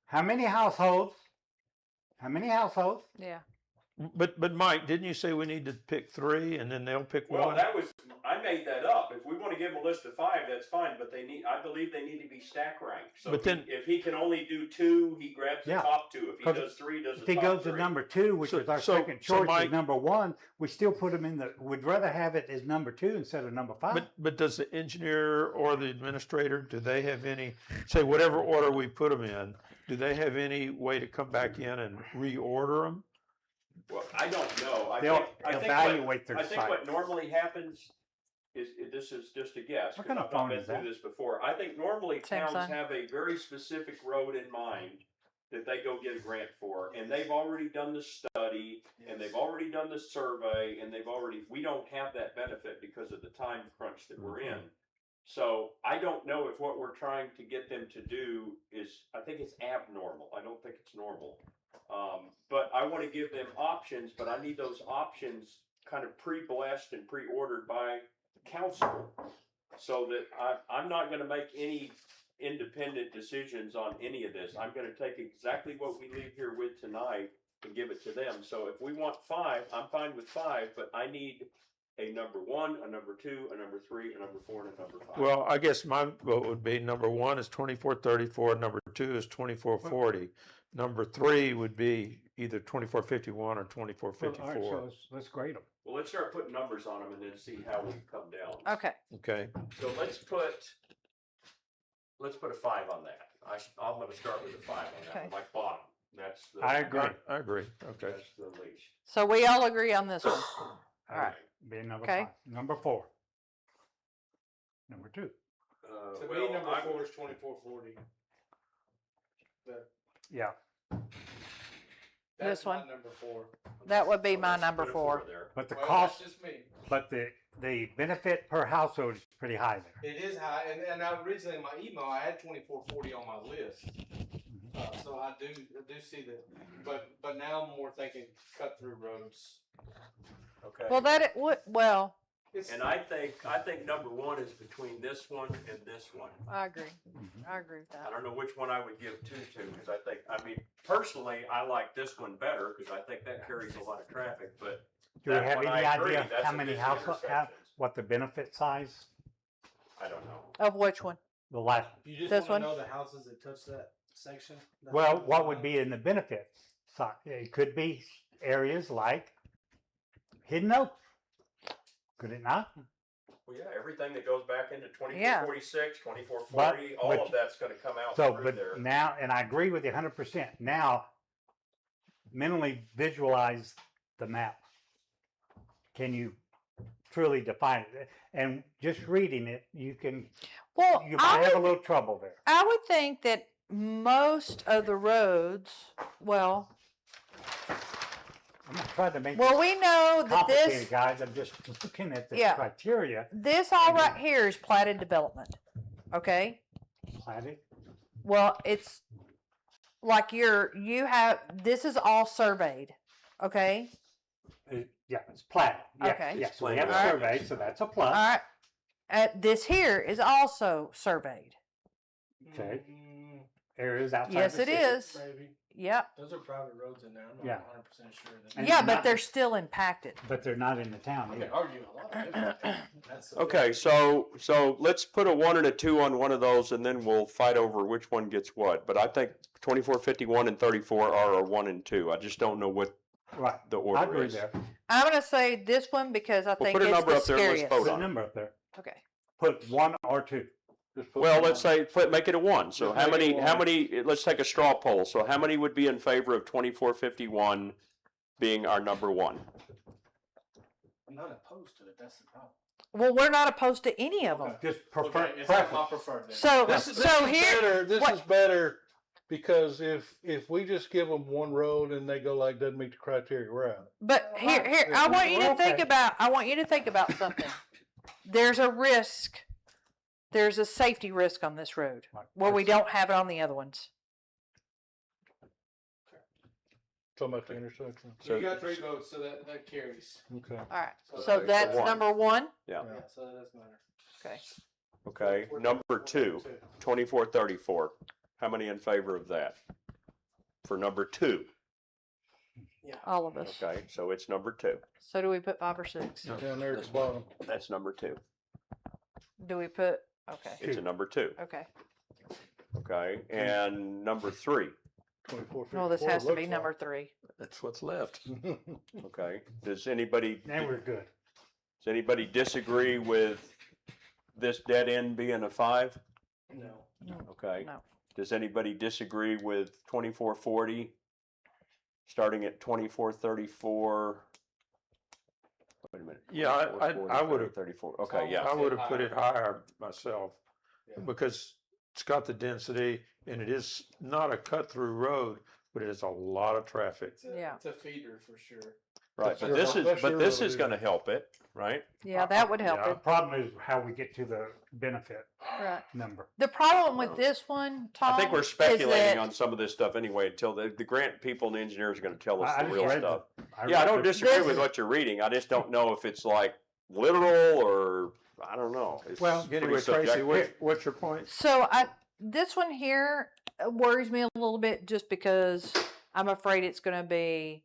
How many households? How many households? Yeah. But Mike, didn't you say we need to pick 3 and then they'll pick Well, one? that was, I made that up. If we want to give them a list of 5, that's fine, but I believe they need to be stack ranked. So But if then- if he can only do 2, he grabs the Yeah. top 2. If he 'Cause does 3, does the If he top goes 3. to number 2, which So- is our so- second so choice, Mike- is number 1, we still put him in the, we'd rather have it as number 2 instead of number 5. But does the engineer or the administrator, do they have any, say whatever order we put them in, do they have any way to come back in and reorder them? Well, I don't know. They'll evaluate their I think what site. normally happens is, this is just a guess, What because kind of I've not phone been is through that? this before. I think normally Same towns sign. have a very specific road in mind that they go get a grant for, and they've already done the study, and they've already done the survey, and we don't have that benefit because of the time crunch that we're in. So I don't know if what we're trying to get them to do is, I think it's abnormal. I don't think it's normal. But I want to give them options, but I need those options kind of pre-blessed and pre-ordered by council. So that I'm not going to make any independent decisions on any of this. I'm going to take exactly what we leave here with tonight and give it to them. So if we want 5, I'm fine with 5, but I need a number 1, a number 2, a number 3, a number 4, and a number 5. Well, I guess my vote would be number 1 is 2434, number 2 is 2440. Number 3 would be either 2451 or All right, 2454. so let's grade them. Well, let's start putting numbers on them and then see how we come down. Okay. Okay, So let's put a 5 on that. I'm gonna start with a 5 on that, Okay. like bottom. That's the. I agree. I agree, okay. That's the least. So we all agree on this one. All right. Be number Okay. 5. Number 4. Number 2. To Well, me, number I'm- 4 is 2440. Yeah. This one? Number 4. That would be my Let's number put a 4. there. But the Well, cost, that's just me. but the benefit per household is pretty high there. It is high, and I originally in my email I had 2440 on my list, so I do see that, but now I'm more thinking cut through roads. Okay. Well, that it would, well, It's, And I think number one is between this one and this one. I agree. I agree with I that. don't know which one I would give two to, because I mean, personally, I like this one better, because I think that carries a lot of traffic, but Do we that have one, any I agree, idea that's how a many busy households, intersection. what the benefit size? I don't know. Of which one? The last, you just This want to one? know the houses that touch that section? That's well, what what would be in the benefit side? It could be areas like Hidden Oak. Could it not? Well, yeah, everything that goes back into Yeah. 2446, 2440, all but- of that's gonna come out So, through but there. now, and I agree with you 100%. Now, mentally visualize the map. Can you truly define it? And just reading it, you can, Well, you might have a little trouble there. I would think that most of the roads, well, I'm not trying to make well, it we know that complicated, this, guys. I'm just looking at the Yeah. criteria. this all right here is platted development. Okay? Platted. Well, it's like this is all surveyed. Okay? Yeah, it's platted. Yeah, Okay. Yeah, so we have a Alright. survey, so that's a All plus. right. This here is also surveyed. Okay. Areas outside Yes, the it city. is. Maybe. Yep. Those are private roads in there. I'm not Yeah. 100% sure. That And Yeah, they're but not- they're still impacted. But they're not in the town I either. could argue a lot of different things. That's the Okay, thing. so let's put a 1 and a 2 on one of those, and then we'll fight over which one gets what. But I think 2451 and 34 are a 1 and 2. I just don't know what Right. the I order agree is. there. I'm going to say this one because I Well, think put a it's number the up there and let's scariest. vote Put a on it. number up there. Okay. Put 1 or 2. Just put Well, one let's on. say, make it a 1. So Just how make it many, how one. many, let's take a straw poll. So how many would be in favor of 2451 being our number 1? I'm not opposed to it. That's the problem. Well, we're not opposed to any of them. Just prefer, Okay, it's not my preference. preferred then. So, This is so here, better. This what- is better because if we just give them one road and they go like doesn't meet the criteria, we're out. but here, I want you to think Okay. about, I want you to think about something. There's a risk, there's a safety risk on this road Right. where we don't have it on the other ones. Talking about the intersection. So you got 3 votes, so that carries. Okay. All right. So So that's that's one. number 1. Yeah. Yeah, so that doesn't matter. Okay. Okay, number 2, 2434. How many in favor of that? For number 2. All of us. Okay, so it's number 2. So do we put 5 or 6? Down there at the bottom. That's number 2. Do we put, okay, It's a number 2. okay. Okay, and number 3. 24. No, this has to be number 3. That's what's left. Okay, does anybody Then we're good. disagree with this dead end being a 5? No. Okay. No. Does anybody disagree with 2440 starting at 2434? Wait a minute. Yeah, I 2440, would've- 34. Okay, yeah. I would have put it higher myself Yeah. because it's got the density and it is not a cut through road, but it has a lot of traffic. Yeah. It's a feeder for sure. Right, but Sure, this that's is sure going to help it, right? Yeah, that would help Yeah. The it. problem is how we get to the benefit Right. number. The problem with this one, Tom, I think we're is speculating that- on some of this stuff anyway until the grant people and the engineers are going to tell us I the just real read stuff. I Yeah, I read don't the- disagree This- with what you're reading. I just don't know if it's like literal or I don't know. It's Well, pretty Anyway, Tracy, subjective. what's your point? So this one here worries me a little bit just because I'm afraid it's going to be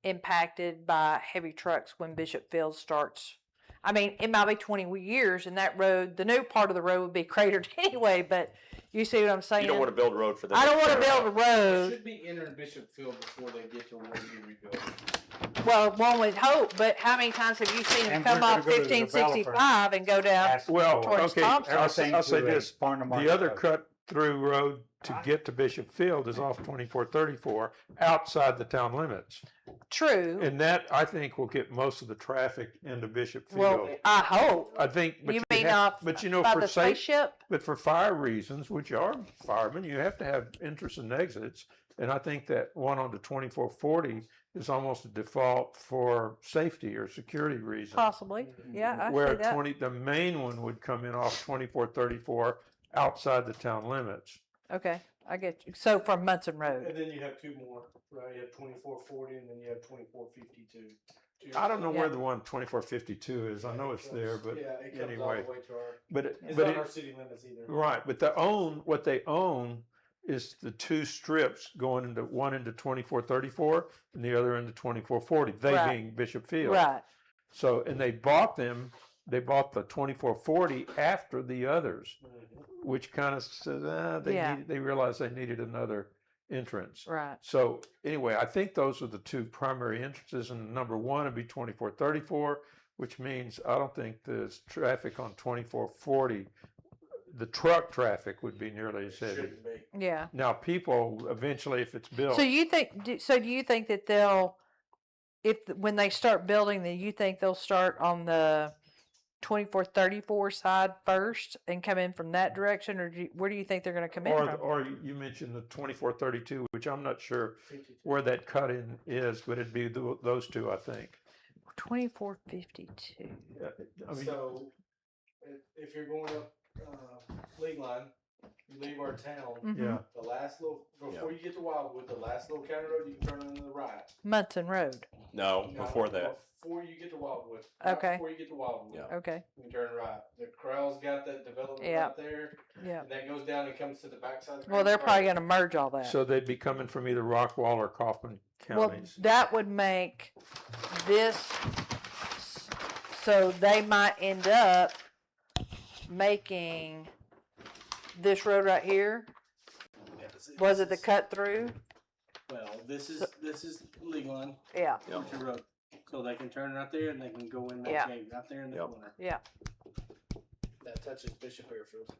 impacted by heavy trucks when Bishop Field starts. I mean, it might be 20 years and that road, the new part of the road would be cratered anyway, but you see what I'm saying? You don't want to build a road for them. I don't want to build a It road. should be entering Bishop Field before they get to where you rebuild. Well, one would hope, but how many times have you seen them And come we're gonna off go to the 1565 and go down? Ask Well, for Towards okay, Thompson. I'll everything say to a this. farm to The market other road. cut through road to get to Bishop Field is off 2434 outside the town limits. True. And that, I think, will get most of the traffic into Bishop Well, Field. I hope. I think, but You mean but you know, by for the safe, spaceship? but for fire reasons, which are firemen, you have to have entrance and exits. And I think that one onto 2440 is almost a default for safety or security reasons. Possibly. Yeah, I Where see that. the main one would come in off 2434 outside the town limits. Okay, I get you. So from Munson Road. And then you have two more, right? You have 2440 and then you have 2452. I don't know Yeah. where the one 2452 is. I know it's there, but Yeah, it comes all anyway. the way to our, but it's but not it, our city limits either. right. But what they own is the two strips going into one into 2434 and the other into 2440. They Right. being Bishop Field. Right. So and they bought them. They bought the 2440 after the others, which kind of says Yeah. they realized they needed another entrance. Right. So anyway, I think those are the two primary entrances, and number one would be 2434, which means I don't think the traffic on 2440, the truck traffic would be nearly as heavy. Shouldn't be. Yeah. Now, people eventually, if it's built, So you think? Do you think that when they start building, that you think they'll start on the 2434 side first and come in from that direction, or where do you think they're going to come in from? or you mentioned the 2432, which I'm not sure where that cut in is, but it'd be those two, I think. 2452. I mean, So if you're going up League Line, you leave our town. Mhm. yeah. The last little before you get to Wildwood, the last little county road, you can turn on to the right. Munson Road. No, No, before that. Before you get to Wildwood. Right Okay. Before you get to Wildwood, Yeah. Okay. you can turn right. The Corral's got that development Yeah. right there, Yeah. and that goes down and comes to the backside. Of Well, they're Grand probably Park. going to merge all that. So they'd be coming from either Rockwall or Kaufman Well, counties. that would make this, so they might end up making this road right here. Was it the cut through? Well, this is League Line, Yeah. Yeah. Country Road. So they can turn right there and they can go in that Yeah. gate right there in the Yep. corner. Yeah. That touches Bishop Airfield.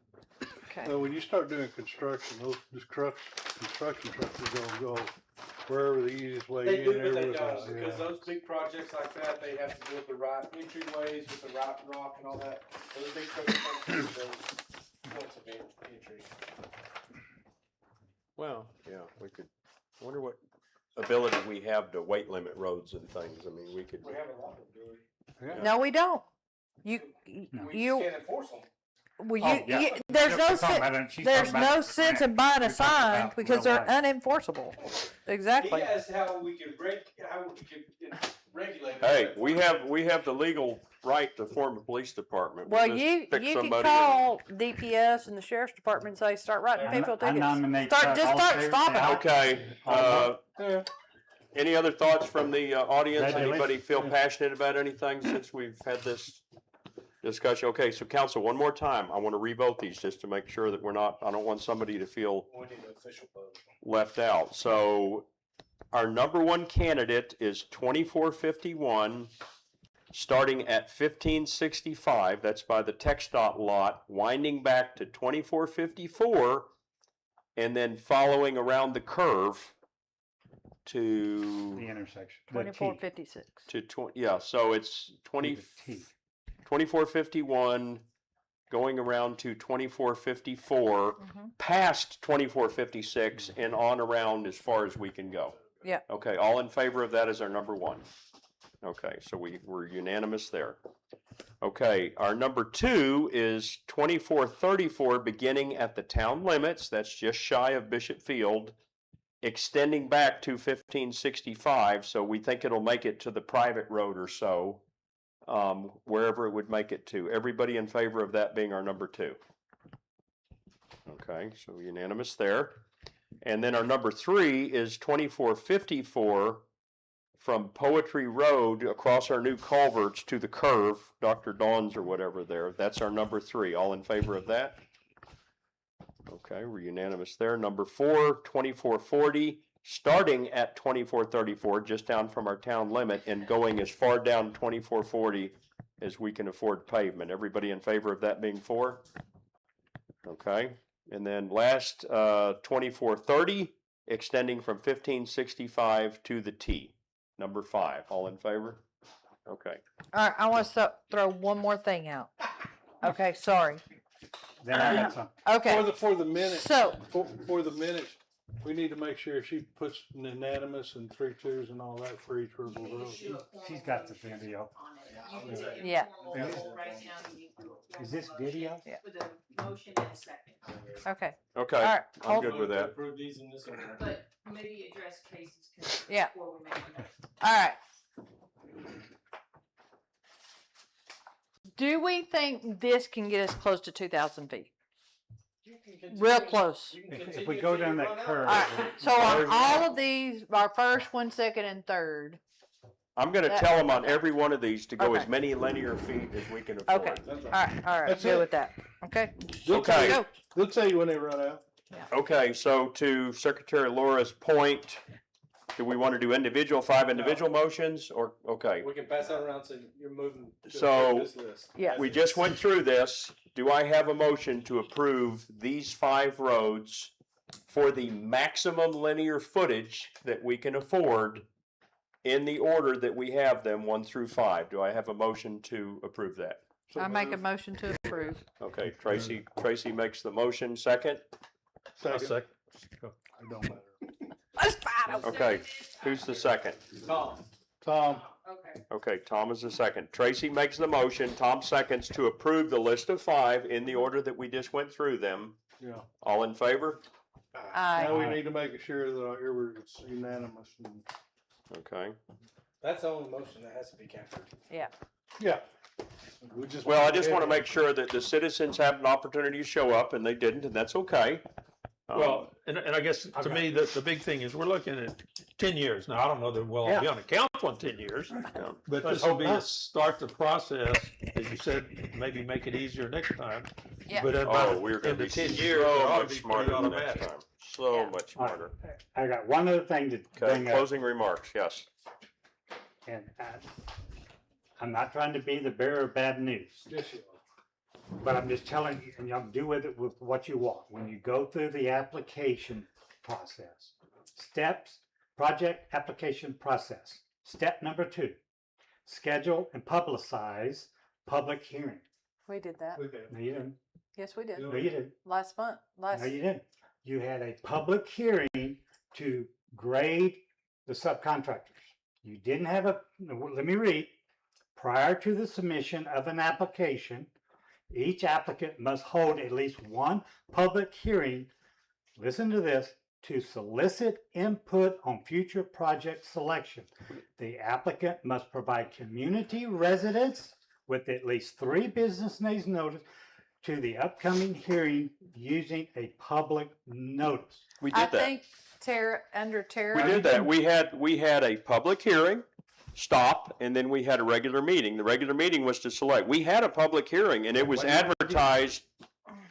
Okay. So when you start doing construction, construction trucks are gonna go wherever the easiest way They in do, there but they with don't, us. because those big projects like that, they have to build the right entryways with the right rock and all that. Those big projects have to do those points of entry. Well, yeah, we could, I wonder what ability we have to weight limit roads and things. I mean, we could, We have a lot of ability. No, we don't. You, We you, just can't enforce them. well, Oh, you, yeah. you, there's no She's talking sense, about it. She's there's talking about no the sense grant. in buying a You're talking sign about because real they're life. unenforceable. Exactly. He asked how we could regulate it. hey, we have the legal right to form a police department. We Well, just you pick can somebody call DPS and the sheriff's department and say, start writing people I tickets. nominate. Start, just all start fair stopping sale. them. Okay, any other thoughts from the audience? Congratulations. Anybody feel passionate about anything since we've had this discussion? Okay, so council, one more time, I want to revote these just to make sure that we're not, I don't want somebody to feel We need an official vote. left out. So our number one candidate is 2451, starting at 1565. That's by the TxDOT lot, winding back to 2454, and then following around the curve to The intersection. The T. 2456. to 20. Yeah, so it's 20, The T. 2451 going around to 2454, past 2456 and on around as far as we can go. Yeah. Okay, all in favor of that as our number one. Okay, so we're unanimous there. Okay, our number two is 2434 beginning at the town limits. That's just shy of Bishop Field, extending back to 1565. So we think it'll make it to the private road or so, wherever it would make it to. Everybody in favor of that being our number two. Okay, so unanimous there. And then our number three is 2454 from Poetry Road across our new culverts to the curve, Dr. Dawn's or whatever there. That's our number three. All in favor of that? Okay, we're unanimous there. Number four, 2440, starting at 2434, just down from our town limit, and going as far down 2440 as we can afford pavement. Everybody in favor of that being four? Okay. And then last, 2430, extending from 1565 to the T. Number 5, all in favor? Okay. All right, I want to throw one more thing out. Okay, sorry. Then I got some. Okay, For the minutes, so, for the minutes, we need to make sure she puts unanimous and 3 2s and all that for each verbal road. She's got the video. yeah, Is this video? Yeah. With a motion and a second, okay, Okay, all right, I'm hold, good with that. Approve these in this order. but maybe address Tracy's concern Yeah. before we make a motion. all right. Do we think this can get us close to 2,000 feet? Real close. If we go down that curve. All right, so on all of these, our first, 1, 2nd, and 3rd, I'm gonna That- tell them on every one of these to go as Okay. many linear feet as we can okay, afford. all right, That's good it. with that, okay? Okay. Go. They'll tell you when they run out. Okay, so to Secretary Laura's point, do we want to do individual, 5 individual motions, or, okay? We can pass that around, so you're moving. to So- this list. Yeah. We just went through this. Do I have a motion to approve these 5 roads for the maximum linear footage that we can afford in the order that we have them, 1 through 5? Do I have a motion to approve that? I make a motion to approve. Okay, Tracy makes the motion, second. Second. It don't matter. Let's fight 'em. Okay, who's the second? Tom. Tom, Okay. Okay, Tom is the second. Tracy makes the motion, Tom seconds to approve the list of 5 in the order that we just went through them. yeah. All in favor? Aye. Now we need to make sure that it's unanimous. And, Okay. That's the only motion that has to be captured. yeah. We just. Well, I just want to make sure that the citizens have an opportunity to show up, and they didn't, and that's okay. Well, and I guess to me, the big thing is we're looking at 10 years. Now, I don't know that we'll all be on the council in 10 years, but this will be a start the process, as you said, maybe make it easier next time. Yeah. But in Oh, about, we're gonna in the be 10 years, it so ought to much be smarter pretty the next automatic. time. So Yeah. much smarter. I got one other thing to Okay, bring up, closing remarks, yes. and I'm not trying to be the bearer of bad news. Yes, you are. But I'm just telling you, and y'all do with it with what you want. When you go through the application process, steps, project application process. Step number 2, schedule and publicize public hearing. We did that. We did. No, you didn't. Yes, we did. No, you didn't. Last month, No, last, you didn't. You had a public hearing to grade the subcontractors. You didn't have let me read. Prior to the submission of an application, each applicant must hold at least one public hearing, listen to this, to solicit input on future project selection. The applicant must provide community residents with at least 3 business days notice to the upcoming hearing using a public notice. We I did that. think Tara, under Tara. We did that. We had a public hearing, stop, and then we had a regular meeting. The regular meeting was to select. We had a public hearing, and it was advertised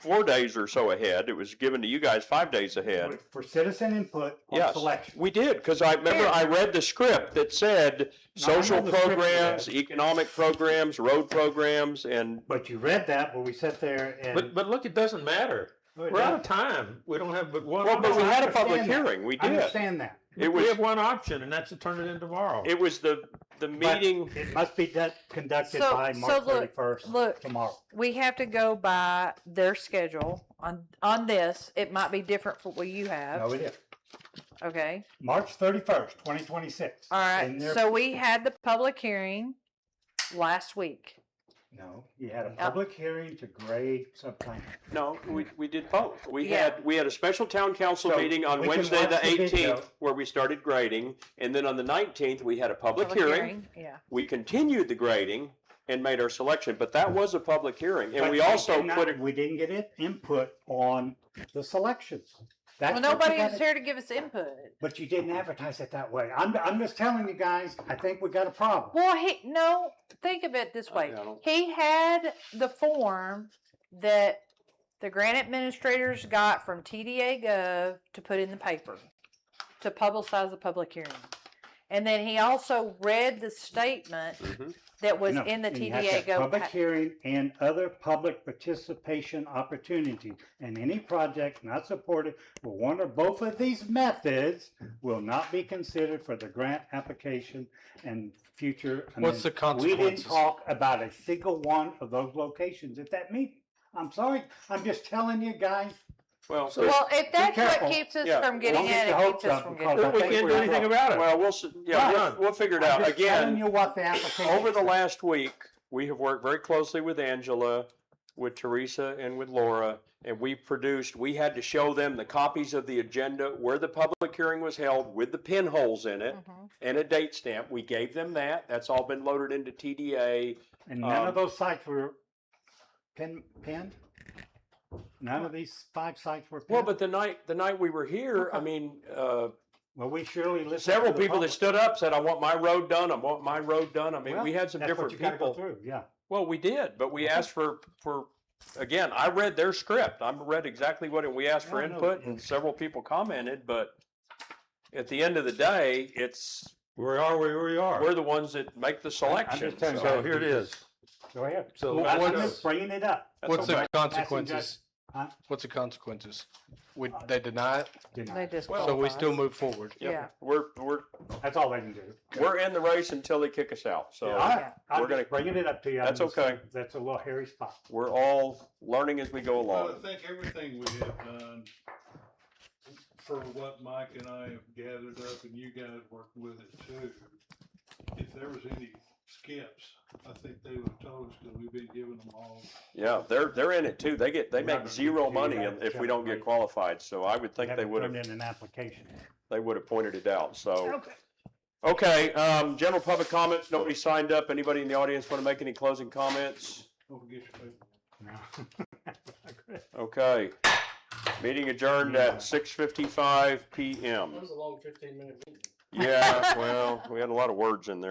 4 days or so ahead. It was given to you guys 5 days ahead. For citizen input on Yes, selection. we did, because I remember I read the script that said No, I know social the script you programs, read. economic programs, road programs, and But you read that, but we sat there and. But look, it doesn't matter. No, it We're out of doesn't. time. We don't have but one. well, but we option. had a public understand that. hearing. We I did. understand that. It We was have one option, and that's to turn it in tomorrow. it was the But meeting. it must be conducted So- by so March look, 31st, look. tomorrow. We have to go by their schedule on this. It might be different for what you have, No, it is. okay? March 31st, 2026. All And right, there- so we had the public hearing last week. No, you had a public hearing to grade subcontractors. No, we did both. We Yeah. had a special town council So, meeting on we can Wednesday, watch the the video. 18th, where we started grading, and then on the 19th, we had a public hearing. Yeah. We continued the grading and made our selection, but that was a public hearing, and But we we also did not- put it. We didn't get input on the selections. That's Well, what you nobody gotta- was here to give us input. But you didn't advertise it that way. I'm just telling you guys, I think we got a problem. Well, no, think of it this way. I don't- He had the form that the grant administrators got from TDA Gov to put in the paper, to publicize the public hearing. And then he also read the statement Mhm. that was No, in the and you have to TDA have Go. Public hearing and other public participation opportunity, and any project not supported for one or both of these methods will not be considered for the grant application and future. What's the We didn't consequences? talk about a single one of those locations at that meeting. I'm sorry, I'm just telling you guys. Well, Well, if that's what careful. keeps us Yeah, from getting don't get in, your it hopes keeps us up from because getting. I We think can't we're do in anything trouble. about it. well, Right. we'll figure it I'm out. just telling Again, you what the application. over the says. last week, we have worked very closely with Angela, with Teresa, and with Laura, and we had to show them the copies of the agenda where the public hearing was held with the pinholes in it Mhm. and a date stamp. We gave them that. That's all been loaded into TDA. And none Um, of those sites were pinned? None of these 5 sites were pinned? Well, but the night we were here, I mean, Well, we surely listened. several to the people that public. stood up said, I want my road done, I want my road done. I mean, we Well, had some that's what different you gotta go people. through, yeah. Well, we did, but we asked for, again, I read their script. I read exactly what, we asked for No, no. input and several people commented, but at the end of the day, We are where we are. we're the ones that make the selection. just telling you. So here it is. Go ahead. So Well, let's I'm go. just bringing it up. That's What's okay. the consequences? Huh? What's the consequences? Would they deny it? They just. So we still move forward. Yeah. We're That's all they can do. we're in the race until they kick us out. So All right, I'm we're gonna- just bringing it up to you. I'm That's just okay. saying That's a little hairy spot. we're all learning as we go Well, I along. think everything we have done for what Mike and I have gathered up and you guys worked with it too. If there was any skips, I think they would have told us because we've been giving them all. Yeah, they're in it too. They We're not make gonna zero do money that if we don't get separately. qualified. So I would think they Haven't would turned have, in an application. they would have pointed it out. So. Okay. Okay, general public comments, nobody signed up. Anybody in the audience want to make any closing comments? Don't forget your paper. No. Okay. Meeting adjourned at 6:55 PM. was a long 15-minute meeting. Yeah, well, we had a lot of words in there.